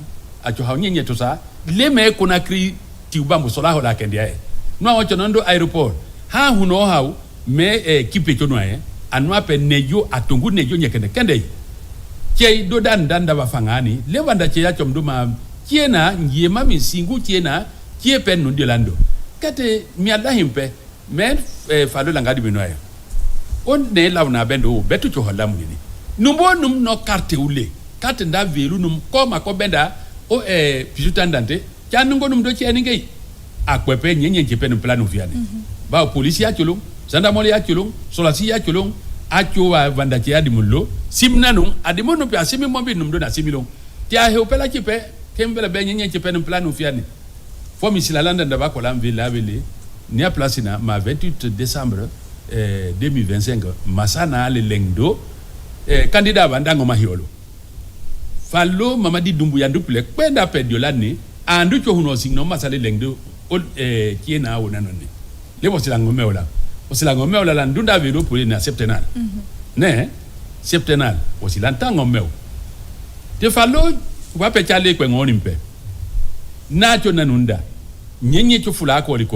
a chuha nyenye tosa leme kuna kri tiubambo sola hola kendia no o chonondo aéroport ha huno hau me kipe chonoe anwa pe nejo atungu nejo nyekende kende chei do danda bafangani levanda cheya chomduma kiena ngiema misingu kiena kiepe nundilando kate miada himpe men falo langadi binoya on ne lawna bendo betu cho holam ngini numbo num no carte ule carte nda velu num koma ko benda o pisutandante chanungo num do cheni ngei akwepe nyenye chepe no planu fiane ba police ya chulung gendarmerie ya chulung solasi ya chulung achowa vandaki ya dimullo simnanu adimono pe asimi mombi numdo na similong tia he opela chipe kembele be nyenye chipe no planu fiane fo mi silalanda ndaba ko lam villa vele ni a place na ma 28 décembre 2025 masana le lengdo candidat bandango mahiolo fallo mamadi dumbu ya duple kwenda pedio lani andu cho huno signo masale lengdo kiena wona nonni lebo silango meola osilango meola la ndunda velo pour na septenal ne septenal osilantango meo te fallo wa pe chale kwe ngoni mpe nacho nanunda nyenye cho fula koli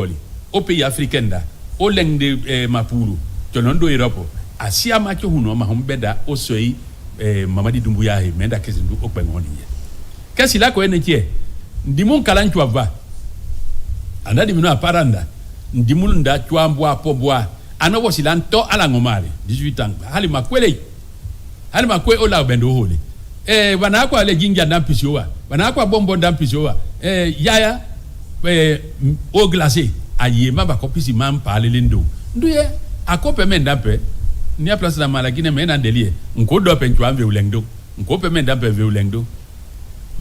o pays africain da o lengde mapuru to nondo Europe asia macho huno ma hombeda o soi Mamadi Doumbouya he menda kesindu o pengoni kasi la ko eneke ndimon kalanchu ava anadi mino aparanda ndimul nda chwambwa pobwa anobo silanto ala ngomale 18 ans hali makwele ola bendo hole bana kwa le jinja ndampisiowa bana kwa bombo ndampisiowa yaya o glacé ayema ba kopisi mam pale lindo nduye akope mendampe ni a place la malakine mena ndelie nkodo penchwambe ulengdo nkope mendampe ve ulengdo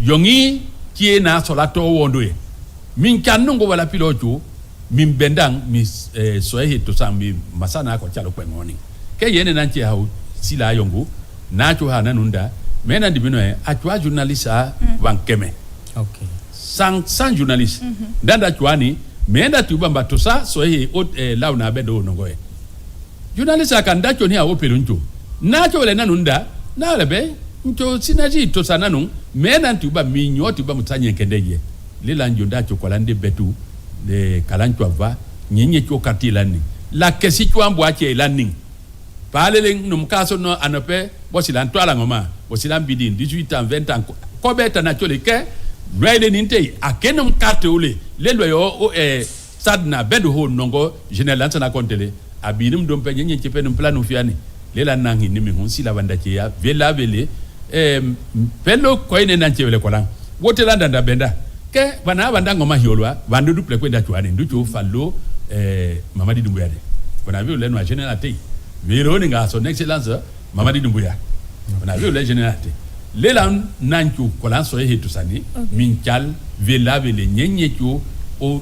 yongi tie na solato wondoye min kanungo wala pilocho min bendang mi soehe to sambi masana ko chalo kwengoni ke yene nanchi hau sila yongo nacho hana nunda mena ndibino atwa journalista wankeme okay sans journaliste ndanda chwani menda tubamba to sa soehe launa bedo nongoe journalista kandacho ni awo peluncho nacho le nanunda na lebe ncho sinaji to sananu mena tuba minyo tuba mutanye kendeye lela njonda chokolande betu de kalancho ava nyenye chokati lani la kesi chwambo ache lani palele numkaso no anope bosilanto ala ngoma bosilan bidin 18 ans 20 ans ko beta na chole ke loyele ninte akenom carte ule le loyo sadna bedu ho nongo general sana kontele abinim dom pe nyenye chepe num planu fiani lela nangi nimi hunsi la banda ya vela vele pelo koine nanchewele kolan wotelanda nda benda ke bana banda ngoma hiolwa bandu duple kwenda chwani nducho fallo Mamadi Doumbouya de bana vu le no general te vironi nga son excellence Mamadi Doumbouya bana vu le general te lela nanchu kolan so he to sani minchal vela vele nyenye chu o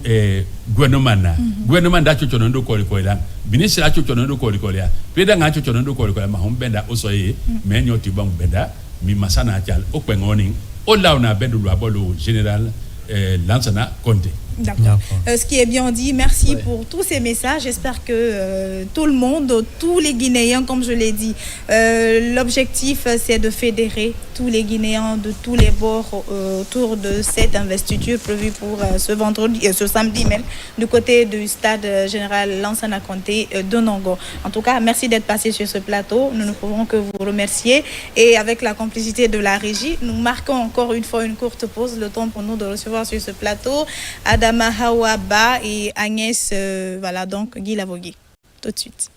gouvernement da chochono ndo kolikola ministre chochono ndo kolikola peda nga chochono ndo kolikola ma hombenda o so ye menyo tibam benda mi masana chal o kwengoni o launa bedu lo abolo général Lansana Conté. D'accord. Ce qui est bien dit, merci pour tous ces messages. J'espère que tout le monde, tous les Guinéens, comme je l'ai dit, l'objectif c'est de fédérer tous les Guinéens de tous les bords autour de cette investiture prévue pour ce samedi même, du côté du stade général Lansana Conté de Nongo. En tout cas, merci d'être passé sur ce plateau. Nous ne pouvons que vous remercier. Et avec la complicité de la régie, nous marquons encore une fois une courte pause, le temps pour nous de recevoir sur ce plateau Adama Hawa Ba et Agnès, voilà donc Guy Lavogui. Tout de suite.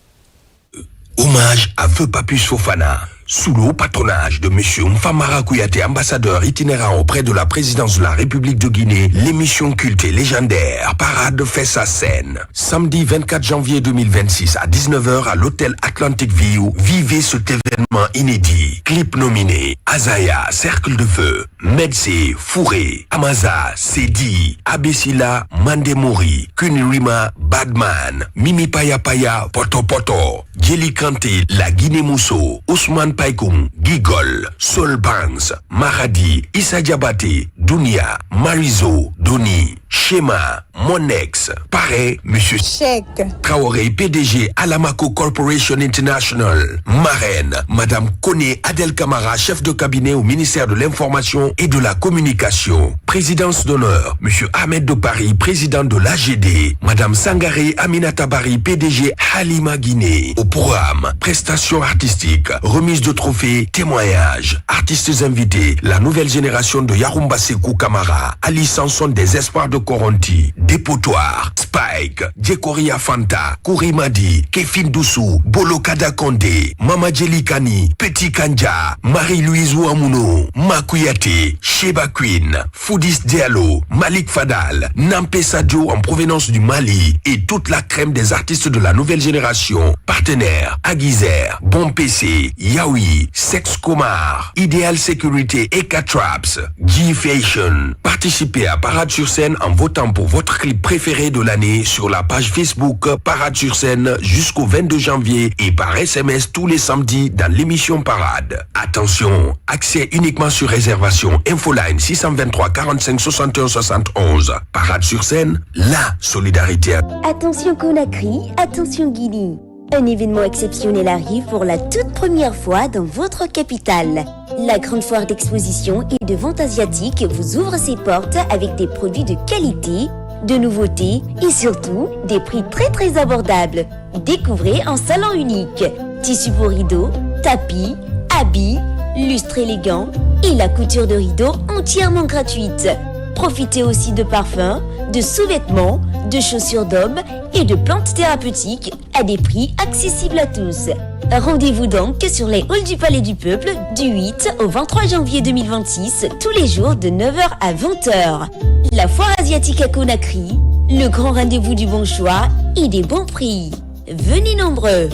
Hommage à Feu Papus Fofana. Sous le haut patronage de M. Mfamara Kouyaté, ambassadeur itinérant auprès de la présidence de la République de Guinée, l'émission culte et légendaire Parade fait sa scène. Samedi 24 janvier 2026 à 19h à l'hôtel Atlantic View, vivez cet événement inédit. Clip nominé Azaya, Cercle de Feu, Medse, Fouré, Amaza, Sedi, Abesila, Mandemori, Kunirima, Badman, Mimi Paya Paya, Poto Poto, Djeli Kanté, La Guinée Mousso, Ousmane Paikoum, Gigol, Sol Banks, Maradi, Issa Diabaté, Dounia, Marizo, Doni, Shema, Monex, Paré, Monsieur Cheikh Traoré, PDG, Alamaco Corporation International, Marraine, Madame Koné Adel Kamara, chef de cabinet au ministère de l'Information et de la Communication. Présidence d'honneur, Monsieur Ahmed de Paris, président de l'AGD, Madame Sangaré Aminata Bari, PDG Halima Guinée. Au programme, prestations artistiques, remise de trophées, témoignages, artistes invités, la nouvelle génération de Yarumba Sekou Kamara, Ali Sanson des Espoirs de Coronti, Dépotoir, Spike, Djekoria Fanta, Kourimadi, Kefin Doussou, Bolo Kada Kondé, Mama Djelikani, Petit Kanja, Marie-Louise Ouamouno, Makouyaté, Sheba Queen, Foudis Diallo, Malik Fadal, Nampé Sadio en provenance du Mali et toute la crème des artistes de la nouvelle génération. Partenaires, Aguizer, Bon PC, Yaoui, Sex Komar, Ideal Sécurité, Eka Traps, G-Fashion. Participez à Parade sur scène en votant pour votre clip préféré de l'année sur la page Facebook Parade sur scène jusqu'au 22 janvier et par SMS tous les samedis dans l'émission Parade. Attention, accès uniquement sur réservation. Infoline 623 45 61 71. Parade sur scène, la solidarité. Attention Conakry, attention Guinée. Un événement exceptionnel arrive pour la toute première fois dans votre capitale. La grande foire d'exposition et de vente asiatique vous ouvre ses portes avec des produits de qualité, de nouveautés et surtout des prix très très abordables. Découvrez un salon unique. Tissus pour rideaux, tapis, habits, lustres élégants et la couture de rideaux entièrement gratuite. Profitez aussi de parfums, de sous-vêtements, de chaussures d'hommes et de plantes thérapeutiques à des prix accessibles à tous. Rendez-vous donc sur les halls du Palais du Peuple du 8 au 23 janvier 2026, tous les jours de 9h à 20h. La foire asiatique à Conakry, le grand rendez-vous du bon choix et des bons prix. Venez nombreux.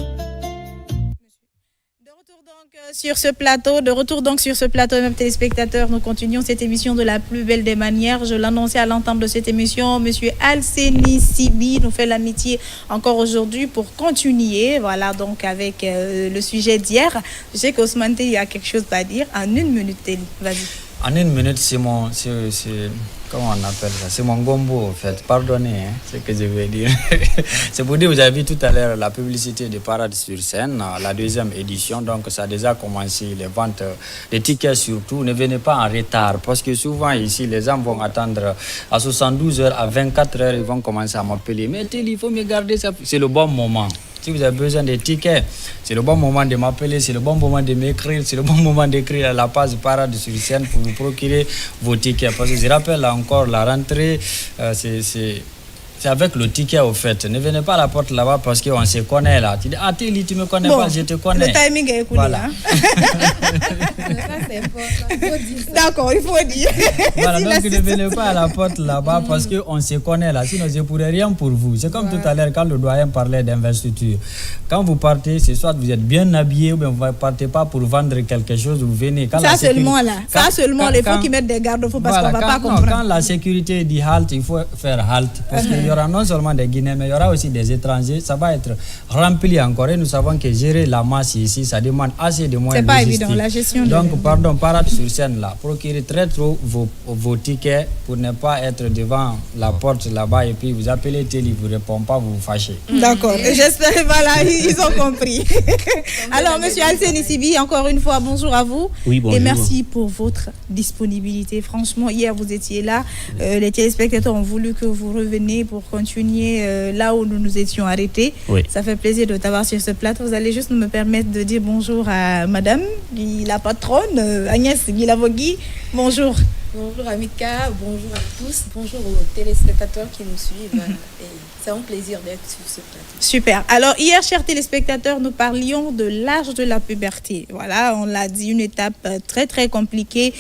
De retour donc sur ce plateau, même téléspectateurs, nous continuons cette émission de la plus belle des manières. Je l'annonçais à l'entame de cette émission, Monsieur Alseni Sibi nous fait l'amitié encore aujourd'hui pour continuer, voilà, donc avec le sujet d'hier. Je sais qu'Ousmane Téli a quelque chose à dire. En 1 minute, Téli, vas-y. En 1 minute, comment on appelle ça? C'est mon gombo, en fait. Pardonnez, ce que je veux dire. C'est pour dire, vous avez vu tout à l'heure la publicité de Parade sur scène, la 2e édition. Donc, ça a déjà commencé, les ventes des tickets surtout. Ne venez pas en retard, parce que souvent ici, les gens vont attendre à 72 heures, à 24 heures, ils vont commencer à m'appeler. Mais il faut me garder ça. C'est le bon moment. Si vous avez besoin de tickets, c'est le bon moment de m'appeler, c'est le bon moment de m'écrire, c'est le bon moment d'écrire à la page Parade sur scène pour vous procurer vos tickets. Parce que je rappelle encore, la rentrée, c'est avec le ticket au fait. Ne venez pas à la porte là-bas parce qu'on se connaît là. Tu dis, ah Téli, tu me connais pas, je te connais. Le timing est écoulé. Voilà. D'accord, il faut dire. Voilà, donc ne venez pas à la porte là-bas parce qu'on se connaît là. Sinon, je ne pourrais rien pour vous. C'est comme tout à l'heure quand le doyen parlait d'investiture. Quand vous partez, c'est soit vous êtes bien habillé ou bien vous ne partez pas pour vendre quelque chose, vous venez. Quand ça seulement là. Ça seulement, il faut qu'ils mettent des garde-fous parce qu'on ne va pas comprendre. Quand la sécurité dit halte, il faut faire halte. Parce qu'il y aura non seulement des Guinéens, mais il y aura aussi des étrangers. Ça va être rempli encore. Et nous savons que gérer la masse ici, ça demande assez de moyens logistiques. C'est pas évident, la gestion. Donc, pardon, Parade sur scène là. Procurez très trop vos tickets pour ne pas être devant la porte là-bas et puis vous appelez Téli, il ne vous répond pas, vous vous fâchez. D'accord. J'espère, voilà, ils ont compris. Alors, Monsieur Alseni Sibi, encore une fois, bonjour à vous. Oui, bonjour. Et merci pour votre disponibilité. Franchement, hier, vous étiez là. Les téléspectateurs ont voulu que vous reveniez pour continuer là où nous nous étions arrêtés. Oui. Ça fait plaisir de t'avoir sur ce plateau. Vous allez juste me permettre de dire bonjour à madame, la patronne, Agnès Guilavogui. Bonjour. Bonjour Amika, bonjour à tous, bonjour aux téléspectateurs qui nous suivent. Et c'est un plaisir d'être sur ce plateau. Super. Alors hier, chers téléspectateurs, nous parlions de l'âge de la puberté. Voilà, on l'a dit, une étape très très compliquée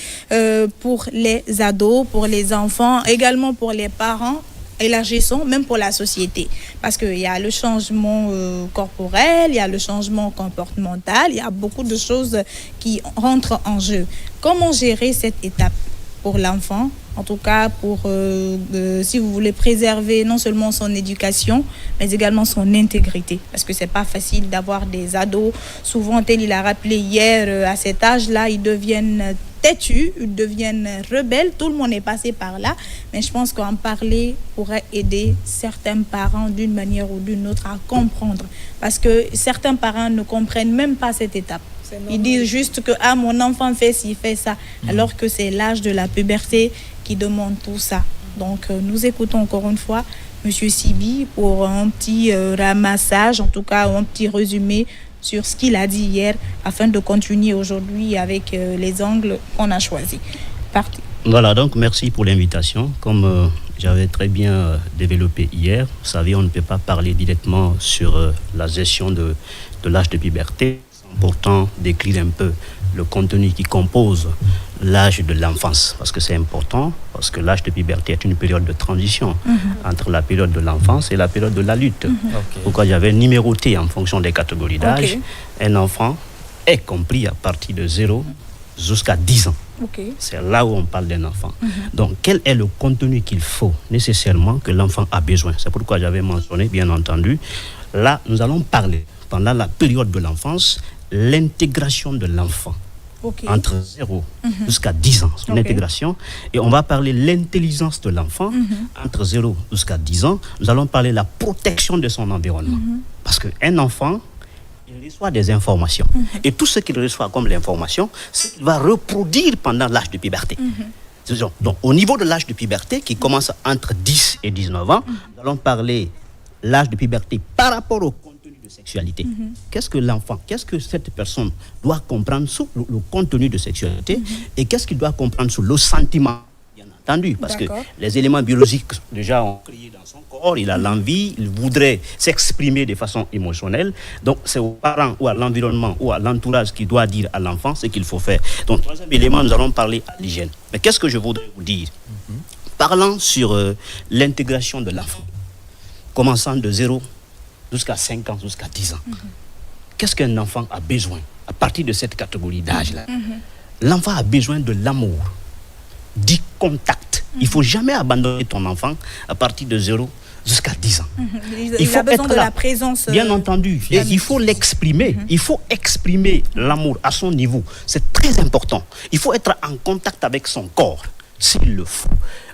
pour les ados, pour les enfants, également pour les parents. Élargissons, même pour la société. Parce qu'il y a le changement corporel, il y a le changement comportemental, il y a beaucoup de choses qui rentrent en jeu. Comment gérer cette étape pour l'enfant, en tout cas pour, si vous voulez préserver non seulement son éducation, mais également son intégrité. Parce que c'est pas facile d'avoir des ados. Souvent, tel il a rappelé hier, à cet âge-là, ils deviennent têtus, ils deviennent rebelles. Tout le monde est passé par là. Mais je pense qu'en parler pourrait aider certains parents d'une manière ou d'une autre à comprendre. Parce que certains parents ne comprennent même pas cette étape. Ils disent juste que mon enfant fait ci, fait ça, alors que c'est l'âge de la puberté qui demande tout ça. Donc nous écoutons encore une fois Monsieur Sibi pour un petit ramassage, en tout cas un petit résumé sur ce qu'il a dit hier, afin de continuer aujourd'hui avec les angles qu'on a choisis. Partez. Voilà, donc merci pour l'invitation. Comme j'avais très bien développé hier, vous savez, on ne peut pas parler directement sur la gestion de l'âge de puberté. Important d'écrire un peu le contenu qui compose l'âge de l'enfance, parce que c'est important, parce que l'âge de puberté est une période de transition entre la période de l'enfance et la période de l'adulte. Okay. Pourquoi j'avais numéroté en fonction des catégories d'âge. Okay. Un enfant est compris à partir de 0 jusqu'à 10 ans. Okay. C'est là où on parle d'un enfant. Donc, quel est le contenu qu'il faut nécessairement que l'enfant a besoin? C'est pourquoi j'avais mentionné, bien entendu, là, nous allons parler, pendant la période de l'enfance, l'intégration de l'enfant entre 0 jusqu'à 10 ans, c'est une intégration. Et on va parler l'intelligence de l'enfant entre 0 jusqu'à 10 ans. Nous allons parler la protection de son environnement. Parce qu'un enfant, il reçoit des informations. Et tout ce qu'il reçoit comme l'information, c'est qu'il va reproduire pendant l'âge de puberté. Donc, au niveau de l'âge de puberté, qui commence entre 10 et 19 ans, nous allons parler l'âge de puberté par rapport au contenu de sexualité. Qu'est-ce que l'enfant, qu'est-ce que cette personne doit comprendre sur le contenu de sexualité et qu'est-ce qu'il doit comprendre sur le sentiment, bien entendu, parce que les éléments biologiques déjà ont créé dans son corps, il a l'envie, il voudrait s'exprimer de façon émotionnelle. Donc, c'est aux parents ou à l'environnement ou à l'entourage qui doit dire à l'enfant ce qu'il faut faire. Donc, troisième élément, nous allons parler à l'hygiène. Mais qu'est-ce que je voudrais vous dire? Parlant sur l'intégration de l'enfant, commençant de 0 jusqu'à 5 ans, jusqu'à 10 ans. Qu'est-ce qu'un enfant a besoin à partir de cette catégorie d'âge-là? L'enfant a besoin de l'amour, du contact. Il ne faut jamais abandonner ton enfant à partir de 0 jusqu'à 10 ans. Il faut a besoin de la présence. Bien entendu. Et il faut l'exprimer. Il faut exprimer l'amour à son niveau. C'est très important. Il faut être en contact avec son corps, s'il le faut.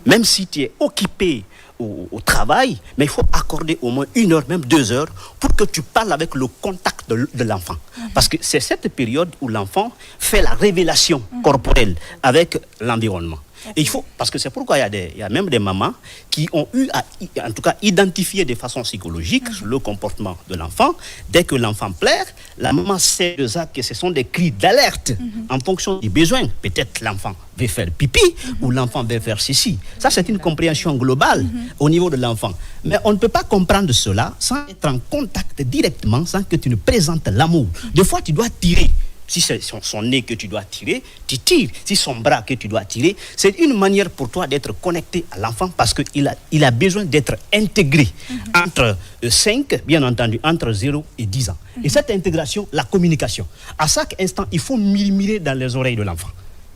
Même si tu es occupé au travail, mais il faut accorder au moins 1 heure, même 2 heures, pour que tu parles avec le contact de l'enfant. Parce que c'est cette période où l'enfant fait la révélation corporelle avec l'environnement. Et il faut, parce que c'est pourquoi il y a même des mamans qui ont eu à, en tout cas, identifier de façon psychologique le comportement de l'enfant. Dès que l'enfant pleure, la maman sait de ça que ce sont des cris d'alerte en fonction des besoins. Peut-être l'enfant veut faire pipi ou l'enfant veut faire ceci. Ça, c'est une compréhension globale au niveau de l'enfant. Mais on ne peut pas comprendre cela sans être en contact directement, sans que tu ne présentes l'amour. Des fois, tu dois tirer. Si c'est son nez que tu dois tirer, tu tires. Si son bras que tu dois tirer, c'est une manière pour toi d'être connecté à l'enfant parce qu'il a besoin d'être intégré entre 5, bien entendu, entre 0 et 10 ans. Et cette intégration, la communication. À chaque instant, il faut murmurer dans les oreilles de l'enfant.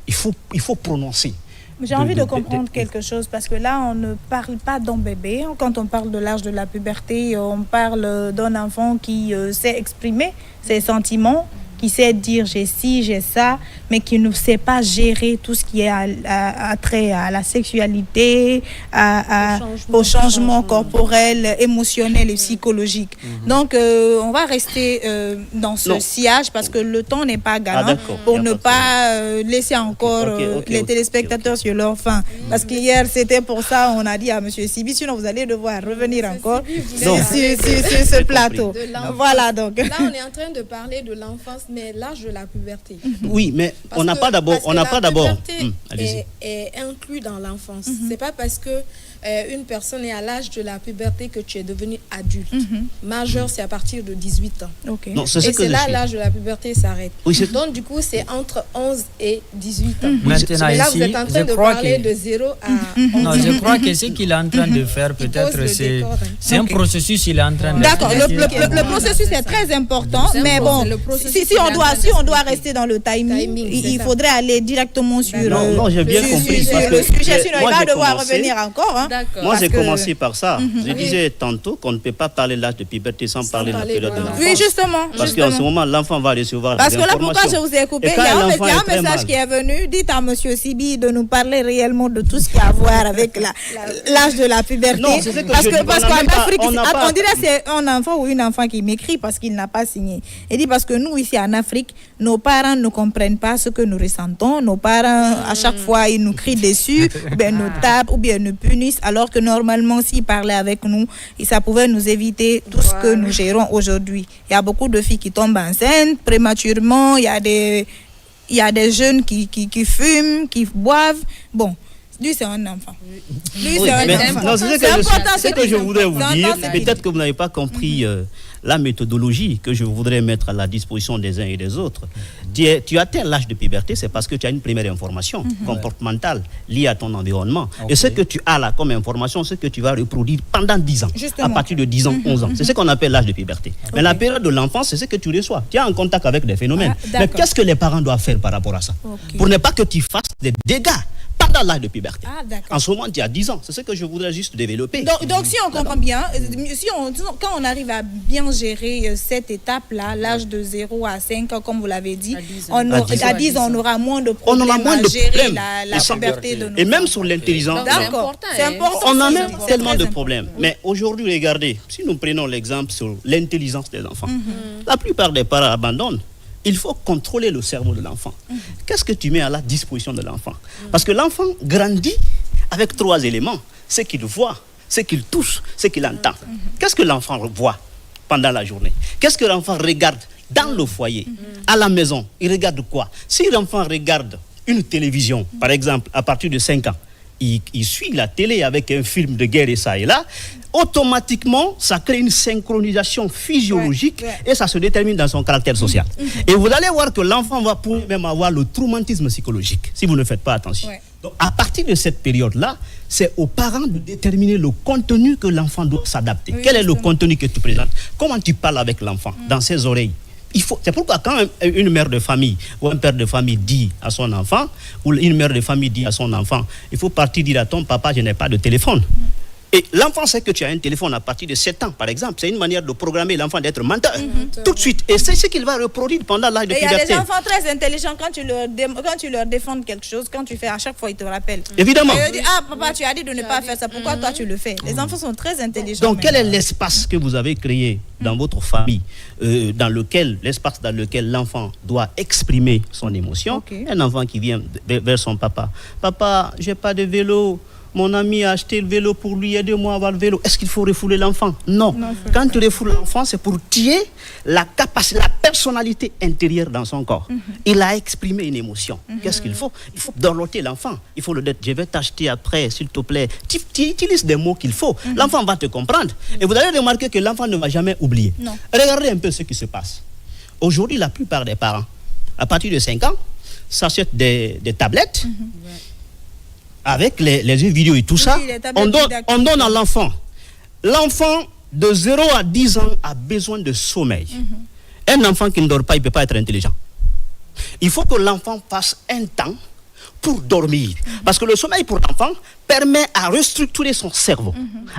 Il faut prononcer. J'ai envie de comprendre quelque chose parce que là, on ne parle pas d'un bébé. Quand on parle de l'âge de la puberté, on parle d'un enfant qui sait exprimer ses sentiments, qui sait dire j'ai ci, j'ai ça, mais qui ne sait pas gérer tout ce qui est trait à la sexualité, au changement corporel, émotionnel et psychologique. Donc, on va rester dans ce sillage parce que le temps n'est pas galant pour ne pas laisser encore les téléspectateurs sur leur faim. Parce qu'hier, c'était pour ça, on a dit à M. Sibi, sinon vous allez devoir revenir encore sur ce plateau. Voilà donc. Là, on est en train de parler de l'enfance, mais l'âge de la puberté. Oui, mais on n'a pas d'abord. Est inclus dans l'enfance. C'est pas parce que une personne est à l'âge de la puberté que tu es devenu adulte. Majeur, c'est à partir de 18 ans. Non, et c'est là l'âge de la puberté s'arrête. Donc du coup, c'est entre 11 et 18 ans. Maintenant, là, ici, vous êtes en train de parler de 0 à 11 Non, je crois que ce qu'il est en train de faire, peut-être, c'est un processus qu'il est en train de faire. D'accord, le processus est très important, mais bon, si on doit rester dans le timing, il faudrait aller directement sur non, j'ai bien compris. Parce le que sujet, sinon il va devoir revenir encore. Moi, j'ai commencé par ça. Je disais tantôt qu'on ne peut pas parler de l'âge de puberté sans parler de la période de l'enfance. Oui, justement. Parce qu'en ce moment, l'enfant va recevoir parce des que là, informations. pourquoi je vous ai coupé, il y a un message qui est venu. Dites à M. Sibi de nous parler réellement de tout ce qui a à voir avec l'âge de la puberté. Non, parce qu'en Afrique, on dirait que c'est un enfant ou une enfant qui m'écrit parce qu'il n'a pas signé. Il dit parce que nous, ici en Afrique, nos parents ne comprennent pas ce que nous ressentons. Nos parents, à chaque fois, ils nous crient dessus, ou bien nous tapent, ou bien nous punissent, alors que normalement, s'ils parlaient avec nous, ça pouvait nous éviter tout ce que nous gérons aujourd'hui. Il y a beaucoup de filles qui tombent enceintes prématurément, il y a des jeunes qui fument, qui boivent. Bon, lui, c'est un enfant. Lui, c'est un enfant. Non, c'est ce que je voudrais vous dire. Peut-être que vous n'avez pas compris la méthodologie que je voudrais mettre à la disposition des uns et des autres. Tu atteins l'âge de puberté, c'est parce que tu as une première information comportementale liée à ton environnement. Et ce que tu as là comme information, c'est ce que tu vas reproduire pendant 10 ans. Justement. À partir de 10 ans, 11 ans. C'est ce qu'on appelle l'âge de puberté. Mais la période de l'enfance, c'est ce que tu reçois. Tu es en contact avec des phénomènes. Mais qu'est-ce que les parents doivent faire par rapport à ça? Pour ne pas que tu fasses des dégâts pendant l'âge de puberté. Ah, d'accord. En ce moment, tu as 10 ans. C'est ce que je voudrais juste développer. Donc si on comprend bien, quand on arrive à bien gérer cette étape-là, l'âge de 0 à 5 ans, comme vous l'avez dit, à 10 ans, on aura moins de problèmes à gérer la puberté de nos Et même enfants. sur l'intelligence. D'accord, c'est important. On a même tellement de problèmes. Mais aujourd'hui, regardez, si nous prenons l'exemple sur l'intelligence des enfants, la plupart des parents abandonnent. Il faut contrôler le cerveau de l'enfant. Qu'est-ce que tu mets à la disposition de l'enfant? Parce que l'enfant grandit avec 3 éléments. Ce qu'il voit, ce qu'il touche, ce qu'il entend. Qu'est-ce que l'enfant voit pendant la journée? Qu'est-ce que l'enfant regarde dans le foyer, à la maison? Il regarde quoi? Si l'enfant regarde une télévision, par exemple, à partir de 5 ans, il suit la télé avec un film de guerre et ça et là, automatiquement, ça crée une synchronisation physiologique et ça se détermine dans son caractère social. Et vous allez voir que l'enfant va pouvoir même avoir le traumatisme psychologique si vous ne faites pas attention. Donc, à partir de cette période-là, c'est aux parents de déterminer le contenu que l'enfant doit s'adapter. Quel est le contenu que tu présentes? Comment tu parles avec l'enfant dans ses oreilles? C'est pourquoi quand une mère de famille ou un père de famille dit à son enfant, ou une mère de famille dit à son enfant, il faut partir dire à ton papa, je n'ai pas de téléphone. Et l'enfant sait que tu as un téléphone à partir de 7 ans, par exemple. C'est une manière de programmer l'enfant d'être menteur. Tout de suite. Et c'est ce qu'il va reproduire pendant l'âge de puberté. Il y a des enfants très intelligents, quand tu leur défends quelque chose, quand tu fais à chaque fois, ils te rappellent. Évidemment. Et ils disent, ah papa, tu as dit de ne pas faire ça, pourquoi toi tu le fais? Les enfants sont très intelligents. Donc quel est l'espace que vous avez créé dans votre famille, l'espace dans lequel l'enfant doit exprimer son émotion? Un enfant qui vient vers son papa. Papa, j'ai pas de vélo. Mon ami a acheté le vélo pour lui, aidez-moi à avoir le vélo. Est-ce qu'il faut refouler l'enfant? Non. Quand tu refoules l'enfant, c'est pour tuer la capacité, la personnalité intérieure dans son corps. Il a exprimé une émotion. Qu'est-ce qu'il faut? Il faut dorloter l'enfant. Il faut le dire, je vais t'acheter après, s'il te plaît. Tu utilises des mots qu'il faut. L'enfant va te comprendre. Et vous allez remarquer que l'enfant ne va jamais oublier. Regardez un peu ce qui se passe. Aujourd'hui, la plupart des parents, à partir de 5 ans, s'achètent des tablettes. Avec les jeux vidéo et tout ça, on donne à l'enfant. L'enfant de 0 à 10 ans a besoin de sommeil. Un enfant qui ne dort pas, il ne peut pas être intelligent. Il faut que l'enfant passe un temps pour dormir. Parce que le sommeil pour l'enfant permet à restructurer son cerveau,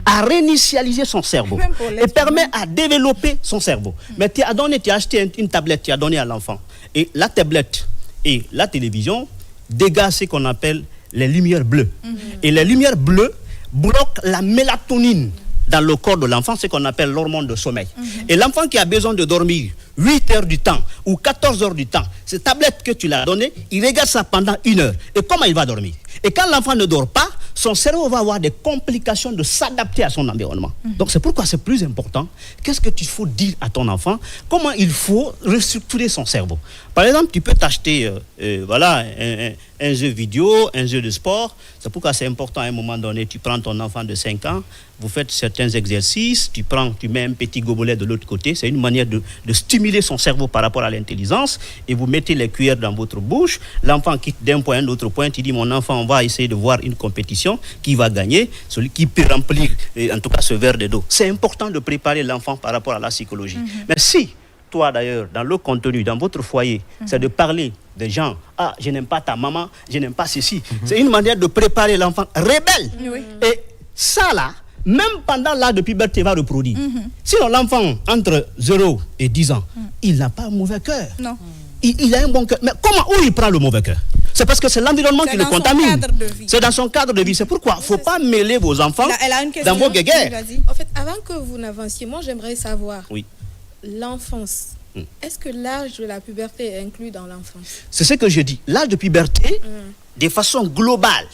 à réinitialiser son cerveau et permet à développer son cerveau. Mais tu as acheté une tablette, tu as donné à l'enfant. Et la tablette et la télévision dégagent ce qu'on appelle les lumières bleues. Et les lumières bleues bloquent la mélatonine dans le corps de l'enfant, ce qu'on appelle l'hormone de sommeil. Et l'enfant qui a besoin de dormir 8 heures du temps ou 14 heures du temps, cette tablette que tu l'as donnée, il regarde ça pendant 1 heure. Et comment il va dormir? Et quand l'enfant ne dort pas, son cerveau va avoir des complications de s'adapter à son environnement. Donc c'est pourquoi c'est plus important. Qu'est-ce que tu faut dire à ton enfant? Comment il faut restructurer son cerveau? Par exemple, tu peux t'acheter un jeu vidéo, un jeu de sport. C'est pourquoi c'est important à un moment donné, tu prends ton enfant de 5 ans, vous faites certains exercices, tu mets un petit gobelet de l'autre côté. C'est une manière de stimuler son cerveau par rapport à l'intelligence, et vous mettez les cuillères dans votre bouche. L'enfant quitte d'un point à un autre point, tu dis, mon enfant, on va essayer de voir une compétition, qui va gagner, celui qui peut remplir en tout cas ce verre d'eau. C'est important de préparer l'enfant par rapport à la psychologie. Mais si toi d'ailleurs, dans le contenu, dans votre foyer, c'est de parler des gens, ah, je n'aime pas ta maman, je n'aime pas ceci. C'est une manière de préparer l'enfant rebelle. Et ça là, même pendant l'âge de puberté, va reproduire. Sinon, l'enfant, entre 0 et 10 ans, il n'a pas un mauvais cœur. Non. Il a un bon cœur. Mais où il prend le mauvais cœur? C'est parce que c'est l'environnement qui le contamine. C'est dans son cadre de vie. C'est pourquoi il ne faut pas mêler vos enfants dans vos guéguerres. En fait, avant que vous n'avanciez, moi j'aimerais savoir, l'enfance, est-ce que l'âge de la puberté est inclus dans l'enfance? C'est ce que je dis. L'âge de puberté, de façon globale,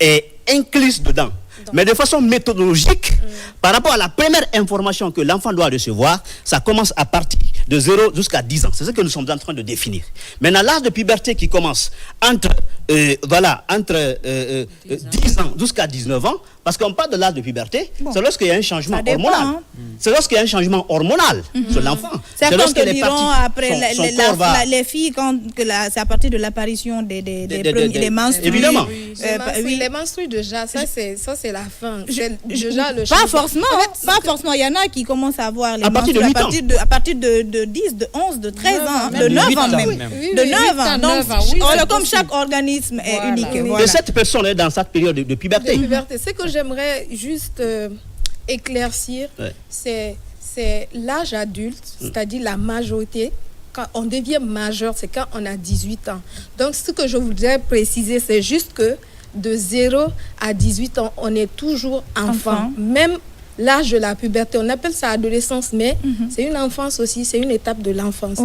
est inclus dedans. Mais de façon méthodologique, par rapport à la première information que l'enfant doit recevoir, ça commence à partir de 0 jusqu'à 10 ans. C'est ce que nous sommes en train de définir. Maintenant, l'âge de puberté qui commence entre 10 ans jusqu'à 19 ans, Parce qu'on parle de l'âge de puberté, c'est lorsqu'il y a un changement dépend, hormonal. hein. C'est lorsqu'il y a un changement hormonal sur l'enfant. C'est lorsque quand diront après les filles, c'est à partir de l'apparition des menstrues. Évidemment. Les menstrues déjà, ça c'est la fin. Déjà le pas forcément. Il y en a qui commencent à avoir les menstrues à partir de 10, de 11, de 13 ans, de 9 ans même. De 9 ans. Donc, comme chaque organisme est unique. Et cette personne est dans cette période de puberté. Ce que j'aimerais juste éclaircir, c'est l'âge adulte, c'est-à-dire la majorité. Quand on devient majeur, c'est quand on a 18 ans. Donc, ce que je voudrais préciser, c'est juste que de 0 à 18 ans, on est toujours enfant. Même l'âge de la puberté, on appelle ça adolescence, mais c'est une enfance aussi, c'est une étape de l'enfance.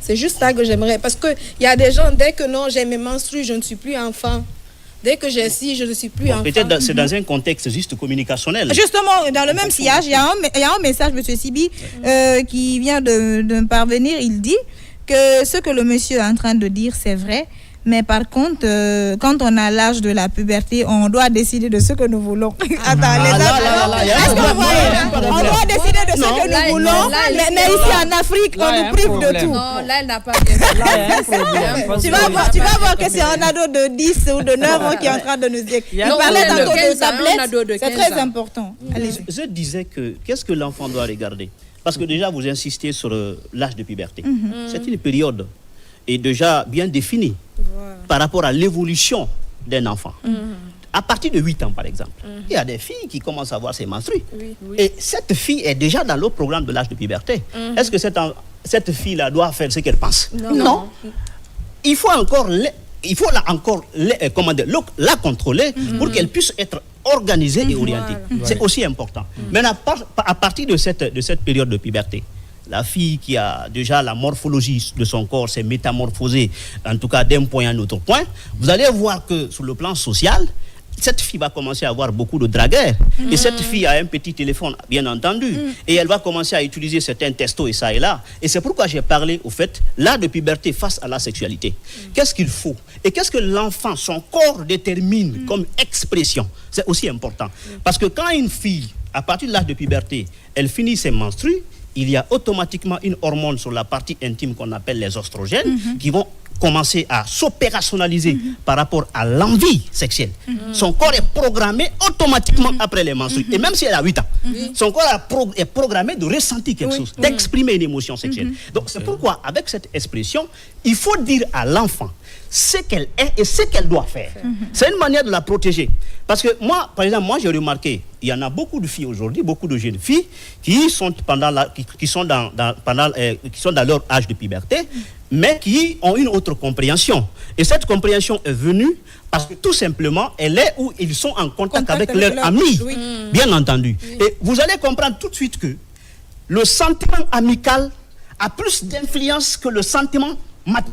C'est juste ça que j'aimerais. Parce qu'il y a des gens, dès que non, j'ai mes menstrues, je ne suis plus enfant. Dès que j'ai je ne suis plus enfant. Peut-être c'est dans un contexte juste communicationnel. Justement, dans le même sillage, il y a un message, M. Sibi, qui vient de me parvenir. Il dit que ce que le monsieur est en train de dire, c'est vrai. Mais par contre, quand on a l'âge de la puberté, on doit décider de ce que nous voulons. On doit décider de ce que nous voulons. Mais ici en Afrique, on nous prive de tout. Non, là, elle n'a pas bien. Tu vas voir que c'est un ado de 10 ou de 9 ans qui est en train de nous dire. Il parlait tantôt de tablette. C'est très important. Je disais que qu'est-ce que l'enfant doit regarder? Parce que déjà, vous insistez sur l'âge de puberté. C'est une période est déjà bien définie par rapport à l'évolution d'un enfant. À partir de 8 ans, par exemple, il y a des filles qui commencent à avoir ses menstrues. Et cette fille est déjà dans le programme de l'âge de puberté. Est-ce que cette fille-là doit faire ce qu'elle pense? Non. Il faut la contrôler pour qu'elle puisse être organisée et orientée. C'est aussi important. Maintenant, à partir de cette période de puberté, la fille qui a déjà la morphologie de son corps s'est métamorphosée, en tout cas d'un point à un autre point, vous allez voir que sur le plan social, cette fille va commencer à avoir beaucoup de dragueurs. Et cette fille a un petit téléphone, bien entendu. Et elle va commencer à utiliser certains testos et ça et là. Et c'est pourquoi j'ai parlé, au fait, là de puberté face à la sexualité. Qu'est-ce qu'il faut? Et qu'est-ce que l'enfant, son corps détermine comme expression? C'est aussi important. Parce que quand une fille, à partir de l'âge de puberté, elle finit ses menstrues, il y a automatiquement une hormone sur la partie intime qu'on appelle les oestrogènes qui vont commencer à s'opérationnaliser par rapport à l'envie sexuelle. Son corps est programmé automatiquement après les menstrues. Et même si elle a 8 ans, son corps est programmé de ressentir quelque chose, d'exprimer une émotion sexuelle. Donc c'est pourquoi, avec cette expression, il faut dire à l'enfant ce qu'elle est et ce qu'elle doit faire. C'est une manière de la protéger. Parce que moi, par exemple, j'ai remarqué, il y en a beaucoup de filles aujourd'hui, beaucoup de jeunes filles qui sont dans leur âge de puberté, mais qui ont une autre compréhension. Et cette compréhension est venue parce que tout simplement, elle est où ils sont en contact avec leurs amis, bien entendu. Et vous allez comprendre tout de suite que le sentiment amical a plus d'influence que le sentiment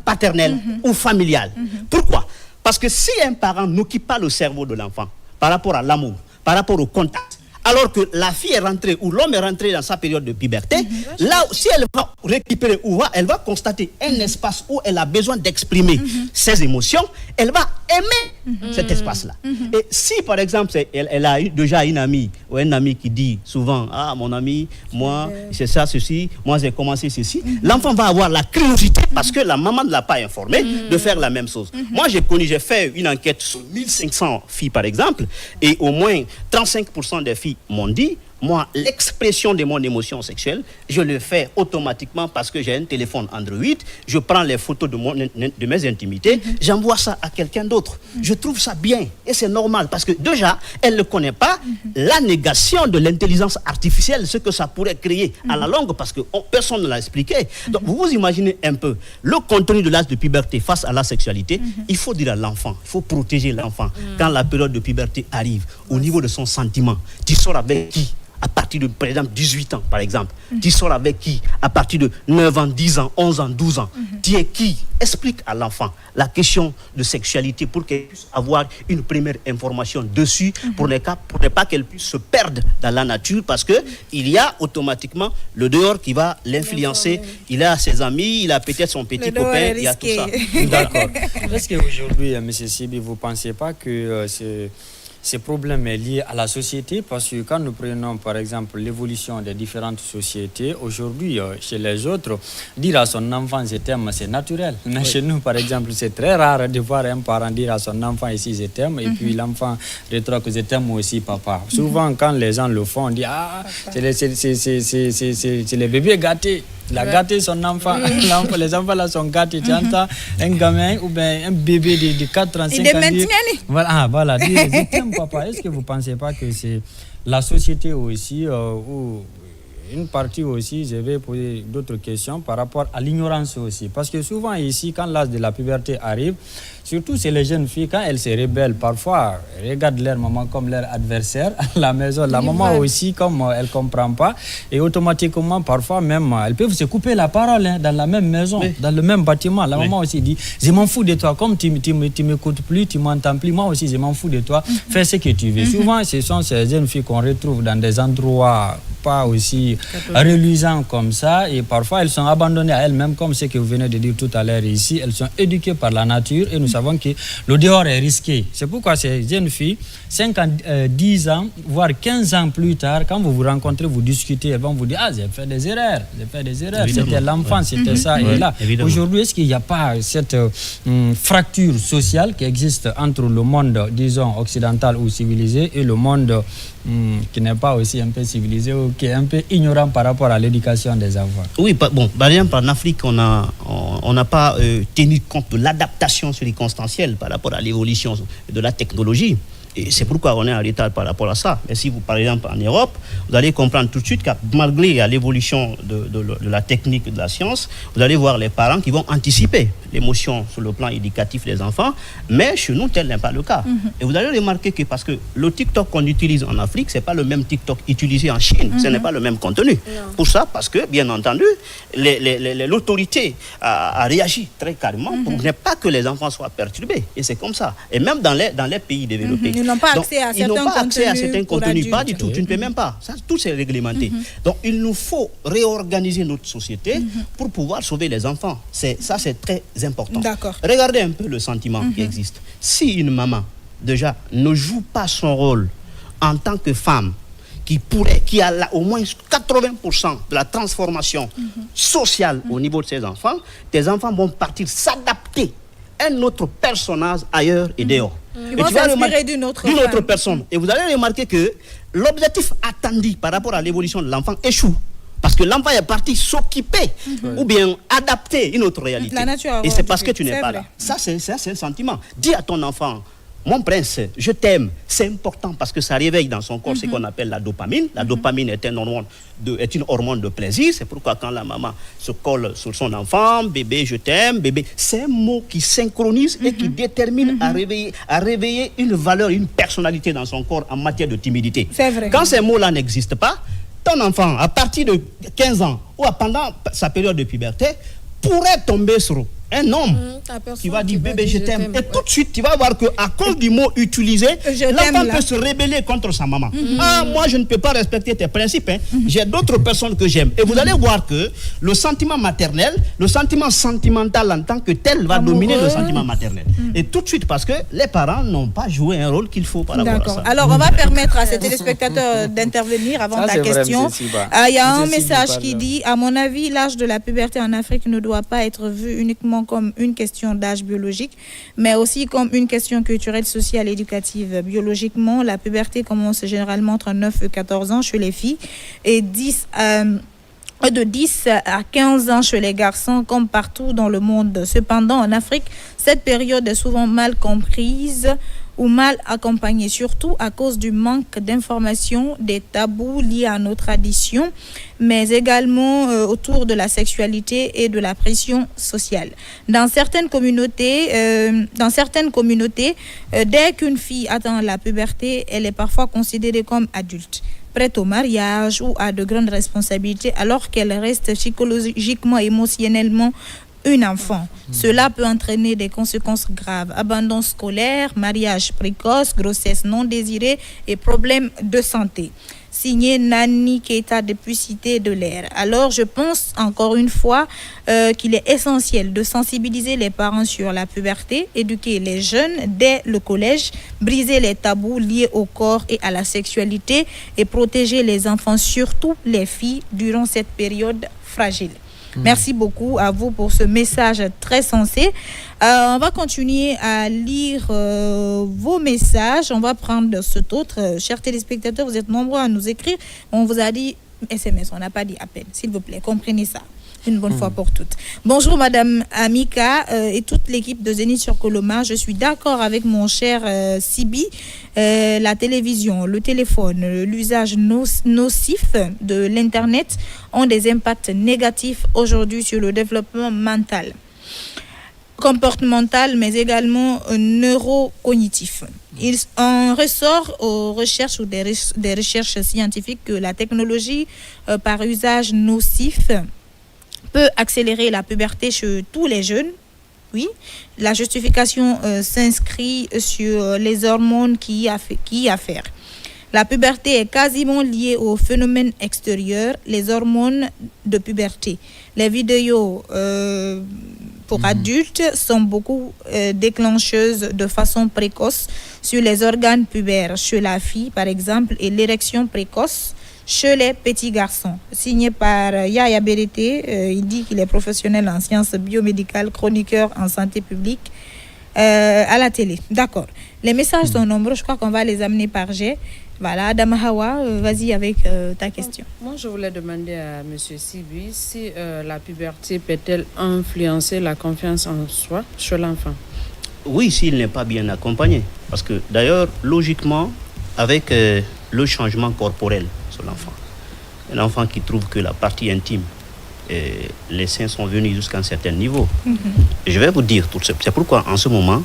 paternel ou familial. Pourquoi? Parce que si un parent n'occupe pas le cerveau de l'enfant par rapport à l'amour, par rapport au contact, alors que la fille est rentrée ou l'homme est rentré dans sa période de puberté, là, si elle va récupérer ou elle va constater un espace où elle a besoin d'exprimer ses émotions, elle va aimer cet espace-là. Et si, par exemple, elle a déjà une amie ou un ami qui dit souvent, ah, mon ami, moi, c'est ça, ceci, moi, j'ai commencé ceci, l'enfant va avoir la curiosité parce que la maman ne l'a pas informé de faire la même chose. Moi, j'ai fait une enquête sur 1500 filles, par exemple, et au moins 35% des filles m'ont dit, moi, l'expression de mon émotion sexuelle, je le fais automatiquement parce que j'ai un téléphone Android, je prends les photos de mes intimités, j'envoie ça à quelqu'un d'autre. Je trouve ça bien et c'est normal parce que déjà, elle ne connaît pas la négation de l'intelligence artificielle, ce que ça pourrait créer à la longue parce que personne ne l'a expliqué. Donc, vous vous imaginez un peu le contenu de l'âge de puberté face à la sexualité, il faut dire à l'enfant, il faut protéger l'enfant quand la période de puberté arrive au niveau de son sentiment. Tu sors avec qui? À partir de, par exemple, 18 ans, par exemple. Tu sors avec qui? À partir de 9 ans, 10 ans, 11 ans, 12 ans. Tu es qui? Explique à l'enfant la question de sexualité pour qu'elle puisse avoir une première information dessus, pour ne pas qu'elle puisse se perdre dans la nature, parce qu'il y a automatiquement le dehors qui va l'influencer. Il a ses amis, il a peut-être son petit copain, il y a tout ça. D'accord. Est-ce qu'aujourd'hui, M. Sibi, vous ne pensez pas que ce problème est lié à la société, parce que quand nous prenons par exemple l'évolution des différentes sociétés, aujourd'hui chez les autres, dire à son enfant je t'aime, c'est naturel. Mais chez nous par exemple, c'est très rare de voir un parent dire à son enfant ici je t'aime, et puis l'enfant rétorque je t'aime aussi papa. Souvent quand les gens le font, on dit c'est les bébés gâtés. Il a gâté son enfant. Les enfants là sont gâtés. Tu entends un gamin ou bien un bébé de 4 ans, 5 ans. Voilà. Dire, je t'aime papa. Est-ce que vous ne pensez pas que c'est la société aussi, ou une partie aussi, je vais poser d'autres questions par rapport à l'ignorance aussi. Parce que souvent ici, quand l'âge de la puberté arrive, surtout c'est les jeunes filles, quand elles se rebellent, parfois, elles regardent leur maman comme leur adversaire à la maison. La maman aussi, comme elle ne comprend pas. Et automatiquement, parfois même, elles peuvent se couper la parole dans la même maison, dans le même bâtiment. La maman aussi dit, je m'en fous de toi. Comme tu m'écoutes plus, tu m'entends plus, moi aussi, je m'en fous de toi. Fais ce que tu veux. Souvent, ce sont ces jeunes filles qu'on retrouve dans des endroits pas aussi reluisants comme ça. Et parfois, elles sont abandonnées à elles-mêmes, comme ce que vous venez de dire tout à l'heure ici. Elles sont éduquées par la nature et nous savons que le dehors est risqué. C'est pourquoi ces jeunes filles, 5 ans, 10 ans, voire 15 ans plus tard, quand vous vous rencontrez, vous discutez, elles vont vous dire, j'ai fait des erreurs. C'était l'enfant, c'était ça et là. Aujourd'hui, est-ce qu'il n'y a pas cette fracture sociale qui existe entre le monde, disons, occidental ou civilisé et le monde qui n'est pas aussi un peu civilisé ou qui est un peu ignorant par rapport à l'éducation des enfants? Oui, bon, par exemple, en Afrique, on n'a pas tenu compte de l'adaptation circonstancielle par rapport à l'évolution de la technologie. Et c'est pourquoi on est en retard par rapport à ça. Mais si vous, par exemple, en Europe, vous allez comprendre tout de suite que malgré l'évolution de la technique et de la science, vous allez voir les parents qui vont anticiper l'émotion sur le plan éducatif des enfants. Mais chez nous, tel n'est pas le cas. Et vous allez remarquer que parce que le TikTok qu'on utilise en Afrique, ce n'est pas le même TikTok utilisé en Chine. Ce n'est pas le même contenu. Pour ça, parce que, bien entendu, l'autorité a réagi très carrément pour ne pas que les enfants soient perturbés. Et c'est comme ça. Et même dans les pays développés. Ils n'ont pas accès à certains contenus. Pas du tout. Tu ne peux même pas. Ça, tout c'est réglementé. Donc, il nous faut réorganiser notre société pour pouvoir sauver les enfants. Ça, c'est très important. Regardez un peu le sentiment qui existe. Si une maman, déjà, ne joue pas son rôle en tant que femme, qui a là, au moins 80% de la transformation sociale au niveau de ses enfants, tes enfants vont partir s'adapter à un autre personnage ailleurs et dehors. Ils vont s'inspirer d'une autre personne. Et vous allez remarquer que l'objectif attendu par rapport à l'évolution de l'enfant échoue. Parce que l'enfant est parti s'occuper ou bien adapter une autre réalité. Et c'est parce que tu n'es pas là. Ça, c'est un sentiment. Dis à ton enfant, mon prince, je t'aime. C'est important parce que ça réveille dans son corps ce qu'on appelle la dopamine. La dopamine est une hormone de plaisir. C'est pourquoi quand la maman se colle sur son enfant, bébé, je t'aime, bébé, c'est un mot qui synchronise et qui détermine à réveiller une valeur, une personnalité dans son corps en matière de timidité. C'est vrai. Quand ces mots-là n'existent pas, ton enfant, à partir de 15 ans ou pendant sa période de puberté, pourrait tomber sur un homme qui va dire bébé je t'aime, et tout de suite tu vas voir que à cause du mot utilisé, l'enfant peut se rebeller contre sa maman. Moi je ne peux pas respecter tes principes, j'ai d'autres personnes que j'aime. Et vous allez voir que le sentiment maternel, le sentiment sentimental en tant que tel va dominer le sentiment maternel. Et tout de suite parce que les parents n'ont pas joué un rôle qu'il faut par rapport à ça. Alors on va permettre à ces téléspectateurs d'intervenir avant ta question. Il y a un message qui dit, à mon avis, l'âge de la puberté en Afrique ne doit pas être vu uniquement comme une question d'âge biologique, mais aussi comme une question culturelle, sociale, éducative. Biologiquement, la puberté commence généralement entre 9 et 14 ans chez les filles et de 10 à 15 ans chez les garçons, comme partout dans le monde. Cependant, en Afrique, cette période est souvent mal comprise ou mal accompagnée, surtout à cause du manque d'informations, des tabous liés à nos traditions, mais également autour de la sexualité et de la pression sociale. Dans certaines communautés, dès qu'une fille atteint la puberté, elle est parfois considérée comme adulte, prête au mariage ou à de grandes responsabilités, alors qu'elle reste psychologiquement, émotionnellement un enfant. Cela peut entraîner des conséquences graves: abandon scolaire, mariage précoce, grossesse non désirée et problèmes de santé. signé Nani Keita depuis Cité de l'Air. Alors, je pense encore une fois qu'il est essentiel de sensibiliser les parents sur la puberté, éduquer les jeunes dès le collège, briser les tabous liés au corps et à la sexualité et protéger les enfants, surtout les filles, durant cette période fragile. Merci beaucoup à vous pour ce message très sensé. On va continuer à lire vos messages. On va prendre cet autre. Chers téléspectateurs, vous êtes nombreux à nous écrire. On vous a dit SMS, on n'a pas dit appel. S'il vous plaît, comprenez ça une bonne fois pour toutes. Bonjour Madame Amika et toute l'équipe de Zénith sur Coloma. Je suis d'accord avec mon cher Sibi. La télévision, le téléphone, l'usage nocif de l'Internet ont des impacts négatifs aujourd'hui sur le développement mental, comportemental, mais également neurocognitif. Il en ressort aux recherches ou des recherches scientifiques que la technologie par usage nocif peut accélérer la puberté chez tous les jeunes. Oui, la justification s'inscrit sur les hormones qui y a faire. La puberté est quasiment liée au phénomène extérieur, les hormones de puberté. Les vidéos pour adultes sont beaucoup déclencheuses de façon précoce sur les organes pubères, chez la fille par exemple, et l'érection précoce chez les petits garçons. Signé par Yaya Berete, il dit qu'il est professionnel en sciences biomédicales, chroniqueur en santé publique à la télé. D'accord. Les messages sont nombreux, je crois qu'on va les amener par jet. Voilà, Adam Hawa, vas-y avec ta question. Moi, je voulais demander à M. Sibi si la puberté peut-elle influencer la confiance en soi chez l'enfant. Oui, s'il n'est pas bien accompagné. Parce que d'ailleurs, logiquement, avec le changement corporel sur l'enfant, un enfant qui trouve que la partie intime, les seins sont venus jusqu'à un certain niveau. Je vais vous dire tout ça. C'est pourquoi en ce moment,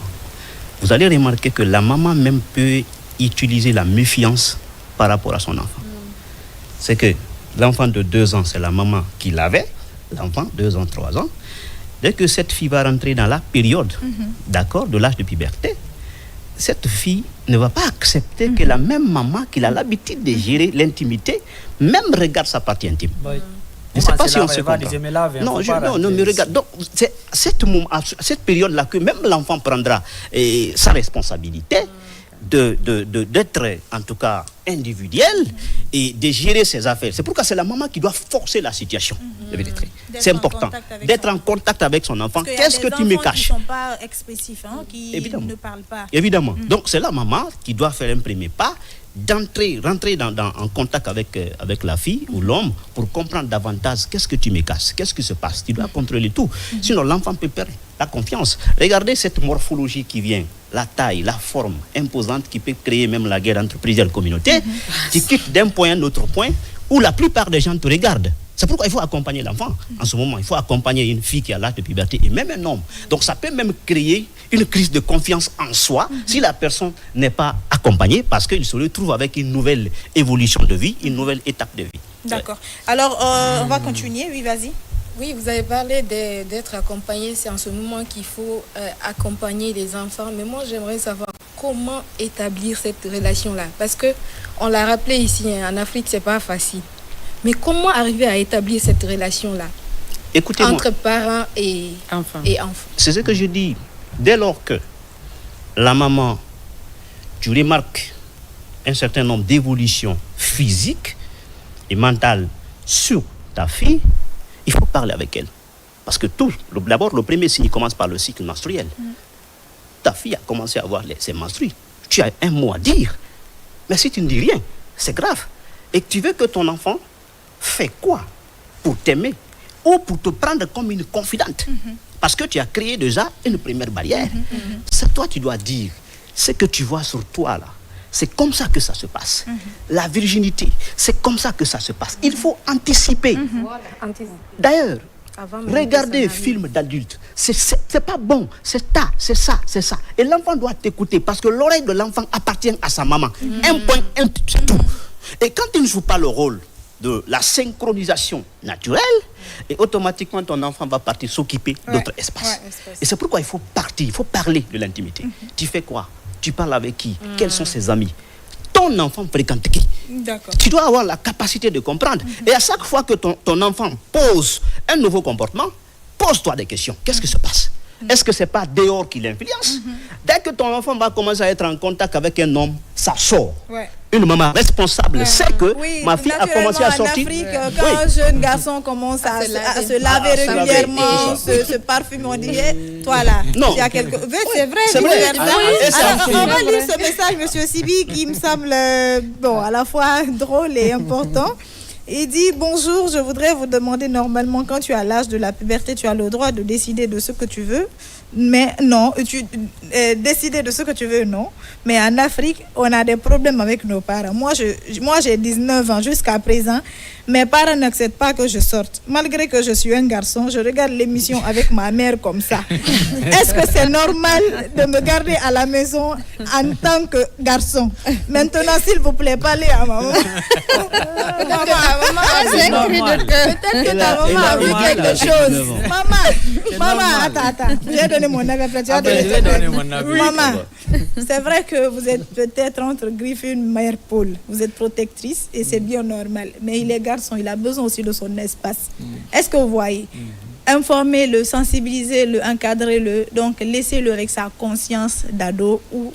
vous allez remarquer que la maman même peut utiliser la méfiance par rapport à son enfant. C'est que l'enfant de 2 ans, c'est la maman qui l'avait, l'enfant 2 ans, 3 ans. Dès que cette fille va rentrer dans la période, d'accord, de l'âge de puberté, cette fille ne va pas accepter que la même maman qui a l'habitude de gérer l'intimité, même regarde sa partie intime. Je ne sais pas si on se comprend. Non, mais regarde. Donc, c'est cette période-là que même l'enfant prendra sa responsabilité d'être, en tout cas, individuel et de gérer ses affaires. C'est pourquoi c'est la maman qui doit forcer la situation. C'est important d'être en contact avec son enfant. Qu'est-ce que tu me caches? Qui ne sont pas expressifs, qui ne parlent pas. Évidemment. Donc, c'est la maman qui doit faire un premier pas, rentrer en contact avec la fille ou l'homme pour comprendre davantage qu'est-ce que tu me casses, qu'est-ce qui se passe. Tu dois contrôler tout. Sinon, l'enfant peut perdre la confiance. Regardez cette morphologie qui vient, la taille, la forme imposante qui peut créer même la guerre entre plusieurs communautés. Tu quittes d'un point à un autre point où la plupart des gens te regardent. C'est pourquoi il faut accompagner l'enfant. En ce moment, il faut accompagner une fille qui a l'âge de puberté et même un homme. Donc ça peut même créer une crise de confiance en soi si la personne n'est pas accompagnée parce qu'il se retrouve avec une nouvelle évolution de vie, une nouvelle étape de vie. D'accord. Alors, on va continuer. Oui, vas-y. Oui, vous avez parlé d'être accompagné. C'est en ce moment qu'il faut accompagner les enfants. Mais moi, j'aimerais savoir comment établir cette relation-là. Parce qu'on l'a rappelé ici, en Afrique, c'est pas facile. Mais comment arriver à établir cette relation-là entre parents et enfants? C'est ce que je dis. Dès lors que la maman, tu remarques un certain nombre d'évolutions physiques et mentales sur ta fille, il faut parler avec elle. Parce que d'abord, le premier signe commence par le cycle menstruel. Ta fille a commencé à avoir ses menstrues. Tu as un mot à dire. Mais si tu ne dis rien, c'est grave. Et tu veux que ton enfant fait quoi pour t'aimer ou pour te prendre comme une confidente? Parce que tu as créé déjà une première barrière. C'est toi, tu dois dire ce que tu vois sur toi là. C'est comme ça que ça se passe. La virginité, c'est comme ça que ça se passe. Il faut anticiper. D'ailleurs, regardez les films d'adultes. C'est pas bon. C'est ça. Et l'enfant doit t'écouter parce que l'oreille de l'enfant appartient à sa maman. Un point, c'est tout. Et quand il ne joue pas le rôle de la synchronisation naturelle, et automatiquement ton enfant va partir s'occuper d'autres espaces. Et c'est pourquoi il faut partir, il faut parler de l'intimité. Tu fais quoi? Tu parles avec qui? Quels sont ses amis? ton enfant fréquente qui? D'accord. Tu dois avoir la capacité de comprendre. Et à chaque fois que ton enfant pose un nouveau comportement, pose-toi des questions. Qu'est-ce qui se passe? Est-ce que ce n'est pas dehors qui l'influence? Dès que ton enfant va commencer à être en contact avec un homme, ça sort. Ouais. Une maman responsable sait que ma fille a commencé à sortir. En Afrique, quand un jeune garçon commence à se laver régulièrement, se parfumer, on dirait, toi là, il y a quelque... C'est vrai. Alors, on va lire ce message, M. Sibi, qui me semble à la fois drôle et important. Il dit: bonjour, je voudrais vous demander, normalement, quand tu as l'âge de la puberté, tu as le droit de décider de ce que tu veux. Mais non, décider de ce que tu veux, non. Mais en Afrique, on a des problèmes avec nos parents. Moi, j'ai 19 ans jusqu'à présent. Mes parents n'acceptent pas que je sorte. Malgré que je suis un garçon, je regarde l'émission avec ma mère comme ça. Est-ce que c'est normal de me garder à la maison en tant que garçon? Maintenant, s'il vous plaît, parlez à maman. Peut-être que ta maman a vu quelque chose. Maman, attends. J'ai donné mon avis. Maman, c'est vrai que vous êtes peut-être entre griffes une mère poule. Vous êtes protectrice et c'est bien normal. Mais il est garçon, il a besoin aussi de son espace. Est-ce que vous voyez? Informer-le, sensibiliser-le, encadrer-le, donc laissez-le avec sa conscience d'ado ou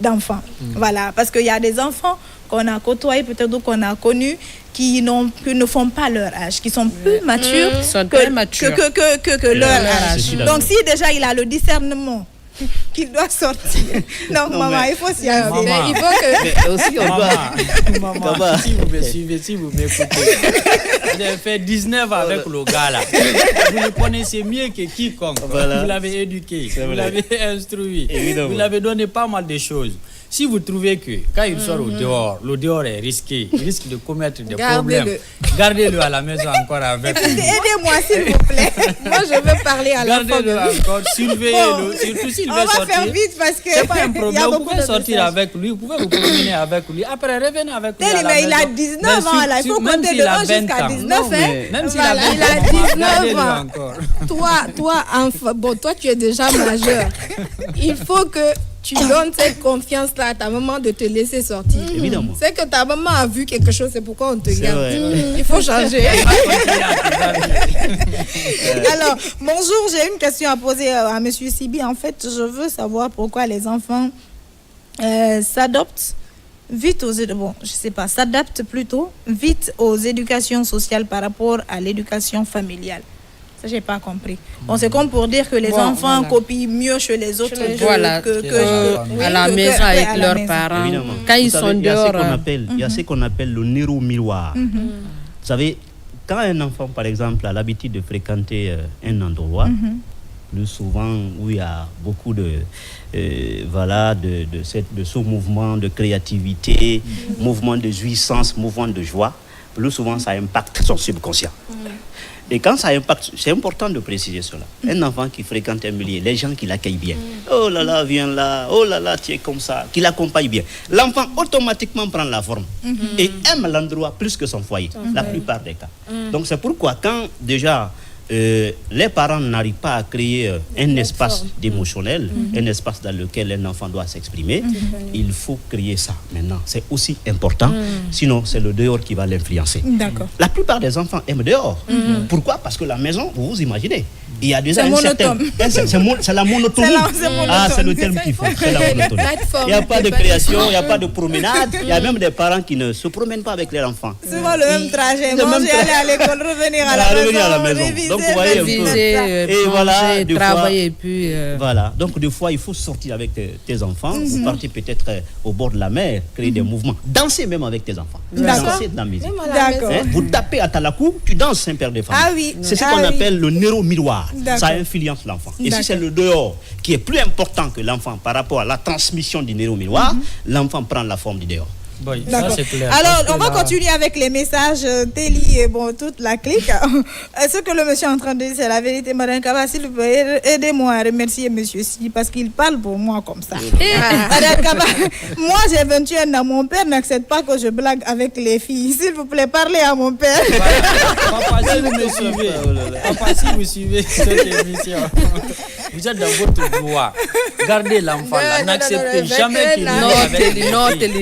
d'enfant. Voilà, parce qu'il y a des enfants qu'on a côtoyés, peut-être qu'on a connus, qui ne font pas leur âge, qui sont plus matures que leur âge. Donc si déjà il a le discernement qu'il doit sortir. Donc maman, il faut s'y arriver. Il faut que... Mais aussi on doit... Maman, si vous me suivez, si vous m'écoutez, vous avez fait 19 avec le gars là. Vous le connaissez mieux que quiconque. Voilà. Vous l'avez éduqué, vous l'avez instruit, vous l'avez donné pas mal de choses. Si vous trouvez que quand il sort au dehors, le dehors est risqué, il risque de commettre des problèmes, gardez-le à la maison encore avec vous. Aidez-moi s'il vous plaît. Moi je veux parler à l'enfant. Gardez-le encore, surveillez-le, surtout s'il veut sortir. On va faire vite parce que c'est pas un problème, vous pouvez sortir avec lui, vous pouvez vous promener avec lui, après revenez avec lui à la maison. Mais il a 19 ans là, il faut compter de 1 jusqu'à 19 Même s'il a 19 ans. Toi, enfant, bon, toi tu es déjà majeur. Il faut que tu donnes cette confiance-là à ta maman de te laisser sortir. Évidemment. C'est que ta maman a vu quelque chose, c'est pourquoi on te garde. Il faut changer. Alors, bonjour, j'ai une question à poser à M. Sibi. En fait, je veux savoir pourquoi les enfants s'adaptent plutôt vite aux éducations sociales par rapport à l'éducation familiale. Ça, j'ai pas compris. Bon, c'est comme pour dire que les enfants copient mieux chez les autres à la maison avec leurs parents. Évidemment. Quand ils sont dehors. Il y a ce qu'on appelle le néro-miroir. Vous savez, quand un enfant, par exemple, a l'habitude de fréquenter un endroit, plus souvent où il y a beaucoup de ce mouvement de créativité, mouvement de jouissance, mouvement de joie, plus souvent ça impacte son subconscient. Et quand ça impacte, c'est important de préciser cela. Un enfant qui fréquente un milieu, les gens qui l'accueillent bien. Oh là là, viens là, oh là là, tu es comme ça, qui l'accompagne bien. L'enfant automatiquement prend la forme et aime l'endroit plus que son foyer, la plupart des cas. Donc c'est pourquoi quand déjà les parents n'arrivent pas à créer un espace d'émotionnel, un espace dans lequel un enfant doit s'exprimer, il faut créer ça. Maintenant, c'est aussi important, sinon c'est le dehors qui va l'influencer. La plupart des enfants aiment dehors. Pourquoi? Parce que la maison, vous vous imaginez, il y a déjà un certain... C'est la monotonie. C'est le terme qu'il faut. C'est la monotonie. Il n'y a pas de création, il n'y a pas de promenade. Il y a même des parents qui ne se promènent pas avec leurs enfants. Souvent le même trajet, manger, aller à l'école, revenir à la maison. Donc vous voyez un peu. Et voilà, travailler et puis... Voilà, donc des fois il faut sortir avec tes enfants, vous partez peut-être au bord de la mer, créer des mouvements, danser même avec tes enfants. Danser de la musique. Vous tapez à Talakou, tu danses un père de famille. Ah oui. C'est ce qu'on appelle le néro-miroir. Ça influence l'enfant. Et si c'est le dehors qui est plus important que l'enfant par rapport à la transmission du néro-miroir, l'enfant prend la forme du dehors. Oui, ça, c'est clair. Alors, on va continuer avec les messages Téli et toute la clique. Ce que le monsieur est en train de dire, c'est la vérité. Madame Kaba, s'il vous plaît, aidez-moi à remercier monsieur Si, parce qu'il parle pour moi comme ça. Madame Kaba, moi j'ai 21 ans, mon père n'accepte pas que je blague avec les filles. S'il vous plaît, parlez à mon père. Papa, si vous me suivez, cette émission, vous êtes dans votre droit. Gardez l'enfant là. N'acceptez jamais qu'il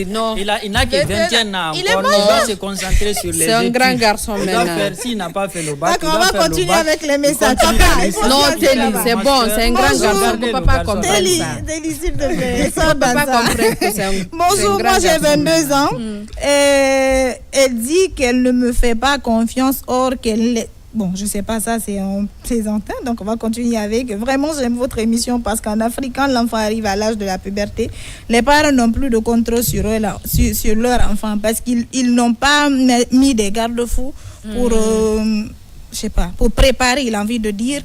non. Il n'a que 21 ans encore. Il doit se concentrer sur les études. C'est un grand garçon maintenant. S'il n'a pas fait le bac, on va continuer avec les messages. Non, Téli, c'est bon, c'est un grand garçon. On ne peut pas comprendre ça. Téli, s'il te plaît. On ne peut pas comprendre que c'est un Bonjour, moi j'ai 22 ans. Elle dit qu'elle ne me fait pas confiance, or qu'elle... Bon, je sais pas, ça c'est en plaisantin, donc on va continuer avec. Vraiment, j'aime votre émission parce qu'en Afrique, quand l'enfant arrive à l'âge de la puberté, les parents n'ont plus de contrôle sur leur enfant parce qu'ils n'ont pas mis des garde-fous pour... je sais pas, pour préparer, il a envie de dire,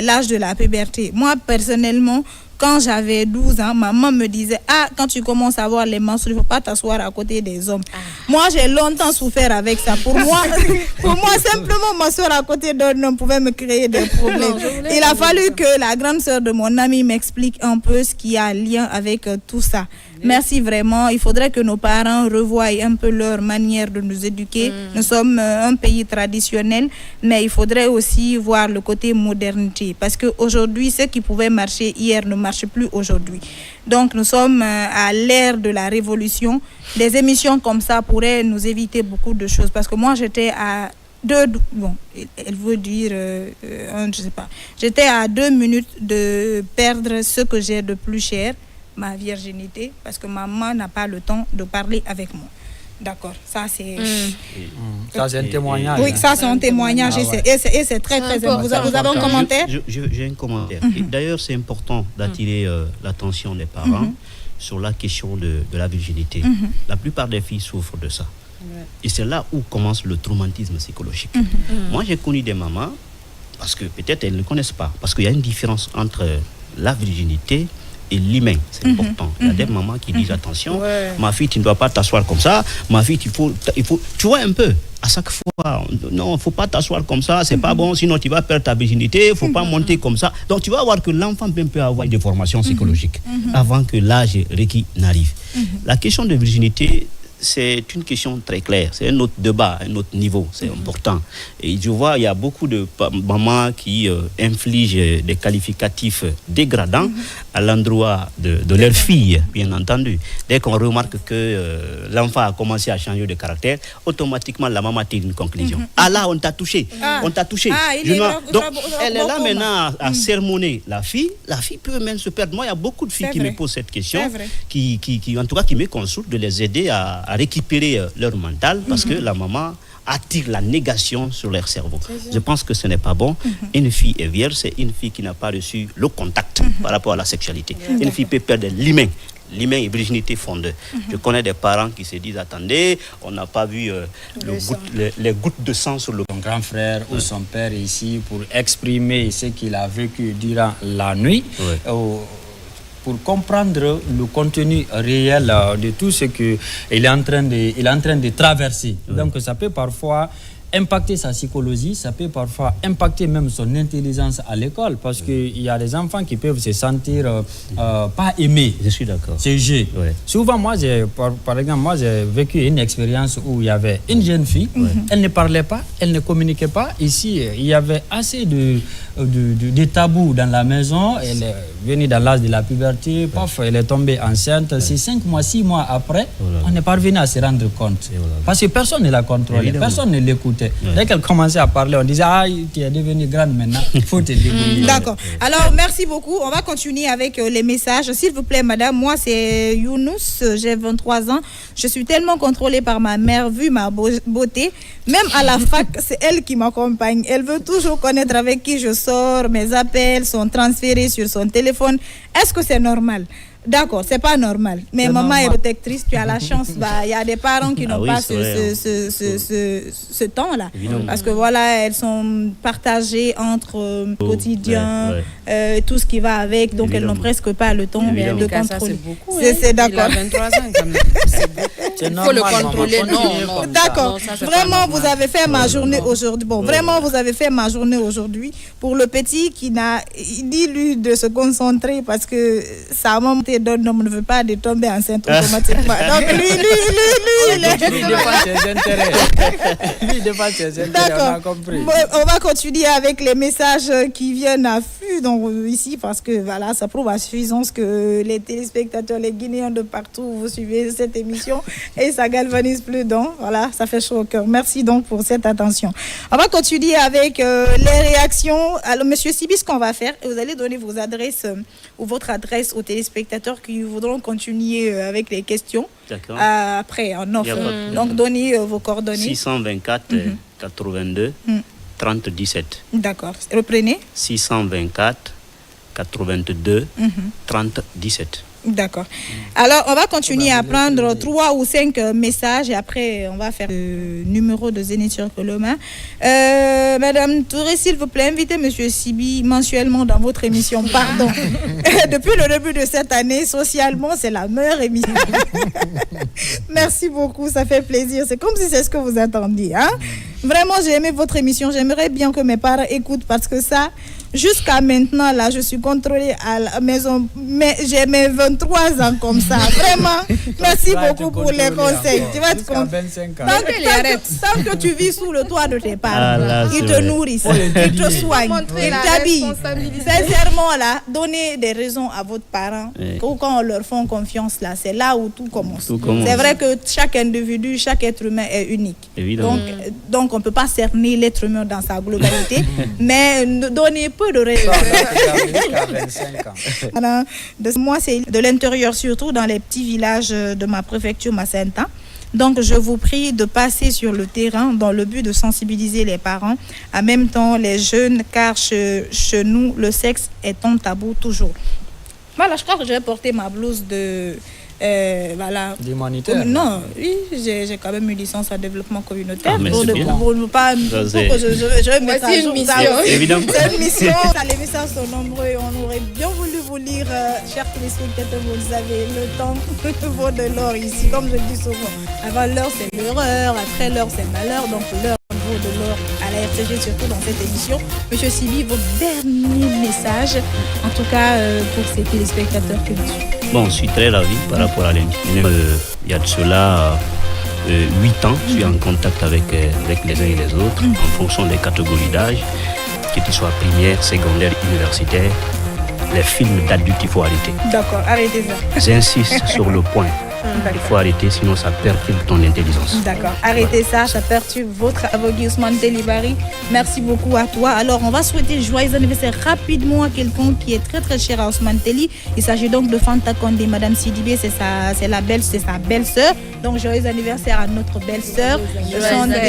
l'âge de la puberté. Moi, personnellement, quand j'avais 12 ans, maman me disait, quand tu commences à voir les menstrues, il ne faut pas t'asseoir à côté des hommes. Moi, j'ai longtemps souffert avec ça. Pour moi, simplement m'asseoir à côté d'un homme pouvait me créer des problèmes. Il a fallu que la grande sœur de mon ami m'explique un peu ce qui a lien avec tout ça. Merci vraiment. Il faudrait que nos parents revoient un peu leur manière de nous éduquer. Nous sommes un pays traditionnel, mais il faudrait aussi voir le côté modernité. Parce qu'aujourd'hui, ce qui pouvait marcher hier ne marche plus aujourd'hui. Donc, nous sommes à l'ère de la révolution. Des émissions comme ça pourraient nous éviter beaucoup de choses. Parce que moi, j'étais à elle veut dire, je sais pas. J'étais à 2 minutes de perdre ce que j'ai de plus cher, ma virginité, parce que maman n'a pas le temps de parler avec moi. D'accord, ça c'est... Ça c'est un témoignage. Oui, ça c'est un témoignage et c'est très très important. Vous avez un commentaire? J'ai un commentaire. D'ailleurs, c'est important d'attirer l'attention des parents sur la question de la virginité. La plupart des filles souffrent de ça. Et c'est là où commence le traumatisme psychologique. Moi, j'ai connu des mamans, parce que peut-être elles ne connaissent pas, parce qu'il y a une différence entre la virginité et l'hymen, c'est important. Il y a des mamans qui disent attention, ma fille, tu ne dois pas t'asseoir comme ça, ma fille, il faut tu vois un peu, à chaque fois, non, il ne faut pas t'asseoir comme ça, c'est pas bon, sinon tu vas perdre ta virginité, il ne faut pas monter comme ça. Donc tu vas voir que l'enfant peut avoir des formations psychologiques avant que l'âge requis n'arrive. La question de virginité, c'est une question très claire, c'est un autre débat, un autre niveau, c'est important. Et je vois, il y a beaucoup de mamans qui infligent des qualificatifs dégradants à l'endroit de leur fille, bien entendu. Dès qu'on remarque que l'enfant a commencé à changer de caractère, automatiquement la maman tire une conclusion. Là, on t'a touché, on t'a touché. Donc, elle est là maintenant à sermonner la fille peut même se perdre. Moi, il y a beaucoup de filles qui me posent cette question, qui en tout cas, qui me consultent de les aider à récupérer leur mental parce que la maman attire la négation sur leur cerveau. Je pense que ce n'est pas bon. Une fille est vierge, c'est une fille qui n'a pas reçu le contact par rapport à la sexualité. Une fille peut perdre l'hymen. L'hymen et virginité font deux. Je connais des parents qui se disent attendez, on n'a pas vu les gouttes de sang sur le... Son grand frère ou son père est ici pour exprimer ce qu'il a vécu durant la nuit. Pour comprendre le contenu réel de tout ce qu'il est en train de traverser. Donc ça peut parfois impacter sa psychologie, ça peut parfois impacter même son intelligence à l'école parce qu'il y a des enfants qui peuvent se sentir pas aimés. Je suis d'accord. C'est juste. Souvent, par exemple, j'ai vécu une expérience où il y avait une jeune fille, elle ne parlait pas, elle ne communiquait pas. Ici, il y avait assez de tabous dans la maison. Elle est venue dans l'âge de la puberté, elle est tombée enceinte. C'est 5 mois, 6 mois après, on n'est pas revenu à se rendre compte. Parce que personne ne la contrôlait, personne ne l'écoutait. Dès qu'elle commençait à parler, on disait tu es devenue grande maintenant, il faut te débrouiller. D'accord. Alors, merci beaucoup. On va continuer avec les messages. S'il vous plaît, madame, moi, c'est Younous, j'ai 23 ans. Je suis tellement contrôlée par ma mère, vu ma beauté. Même à la fac, c'est elle qui m'accompagne. Elle veut toujours connaître avec qui je sors. Mes appels sont transférés sur son téléphone. Est-ce que c'est normal? D'accord, c'est pas normal. Mais maman est protectrice, tu as la chance. Il y a des parents qui n'ont pas ce temps-là. Parce que voilà, elles sont partagées entre quotidien, tout ce qui va avec. Donc, elles n'ont presque pas le temps de contrôler. C'est d'accord. Il a 23 ans quand même. Il faut le contrôler. Non. D'accord. Vraiment, vous avez fait ma journée aujourd'hui. Bon, vraiment, vous avez fait ma journée aujourd'hui. Pour le petit qui il dit lui de se concentrer parce que sa maman d'un homme ne veut pas de tomber enceinte automatiquement. Donc lui défend ses intérêts. Lui défend ses intérêts, on a compris. On va continuer avec les messages qui viennent à flux. plus ici parce que voilà, ça prouve à suffisance que les téléspectateurs, les Guinéens de partout, vous suivez cette émission et ça galvanise plus. Donc voilà, ça fait chaud au cœur. Merci donc pour cette attention. On va continuer avec les réactions. Alors, Monsieur Sibi, ce qu'on va faire, vous allez donner vos adresses ou votre adresse aux téléspectateurs qui voudront continuer avec les questions. D'accord. Après, en offre. Donc, donnez vos coordonnées. 624 82 30 17. D'accord. Reprenez. 624 82 30 17. D'accord. Alors, on va continuer à prendre 3 ou 5 messages et après, on va faire le numéro de Zénith sur Coloma. Madame Touré, s'il vous plaît, invitez Monsieur Sibi mensuellement dans votre émission. Pardon. Depuis le début de cette année, socialement, c'est la meilleure émission. Merci beaucoup, ça fait plaisir. C'est comme si c'est ce que vous attendiez. Hein? Vraiment, j'ai aimé votre émission. J'aimerais bien que mes parents écoutent parce que ça, jusqu'à maintenant, là, je suis contrôlée à la maison. Mais j'ai mes 23 ans comme ça. Vraiment, merci beaucoup pour les conseils. Tu vas te tant que tu vis sous le toit de tes parents, ils te nourrissent, ils te soignent, ils t'habillent. Sincèrement, là, donnez des raisons à vos parents. Quand on leur fait confiance, là, c'est là où tout commence. C'est vrai que chaque individu, chaque être humain est unique. Donc on ne peut pas cerner l'être humain dans sa globalité, mais donnez peu de raisons. Moi, c'est de l'intérieur, surtout dans les petits villages de ma préfecture, Macenta. Donc, je vous prie de passer sur le terrain dans le but de sensibiliser les parents, en même temps les jeunes, car chez nous, le sexe est un tabou toujours. Voilà, je crois que je vais porter ma blouse de... voilà. D'humanitaire. Non, oui, j'ai quand même une licence en développement communautaire. Mais pour ne pas je mettre à jour ça. Évidemment. C'est une mission. Les messages sont nombreux et on aurait bien voulu vous lire, chers téléspectateurs, vous avez le temps vaut de l'or ici, comme je dis souvent. Avant l'heure, c'est l'heure, après l'heure, c'est malheur, donc l'heure vaut de l'or à la RTG, surtout dans cette émission. Monsieur Sibi, vos derniers messages, en tout cas pour ces téléspectateurs que nous suivons. Bon, je suis très ravi par rapport à l'individu. Il y a de cela 8 ans, je suis en contact avec les uns et les autres en fonction des catégories d'âge, qu'ils soient primaire, secondaire, universitaire. Les films d'adultes, il faut arrêter. D'accord, arrêtez ça. J'insiste sur le point. Il faut arrêter, sinon ça perturbe ton intelligence. D'accord, arrêtez ça perturbe votre avocat Ousmane Telibari. Merci beaucoup à toi. Alors, on va souhaiter joyeux anniversaire rapidement à quelqu'un qui est très très cher à Ousmane Teli. Il s'agit donc de Fanta Kondé, Madame Sidibé, c'est sa belle-sœur. Donc, joyeux anniversaire à notre belle-sœur.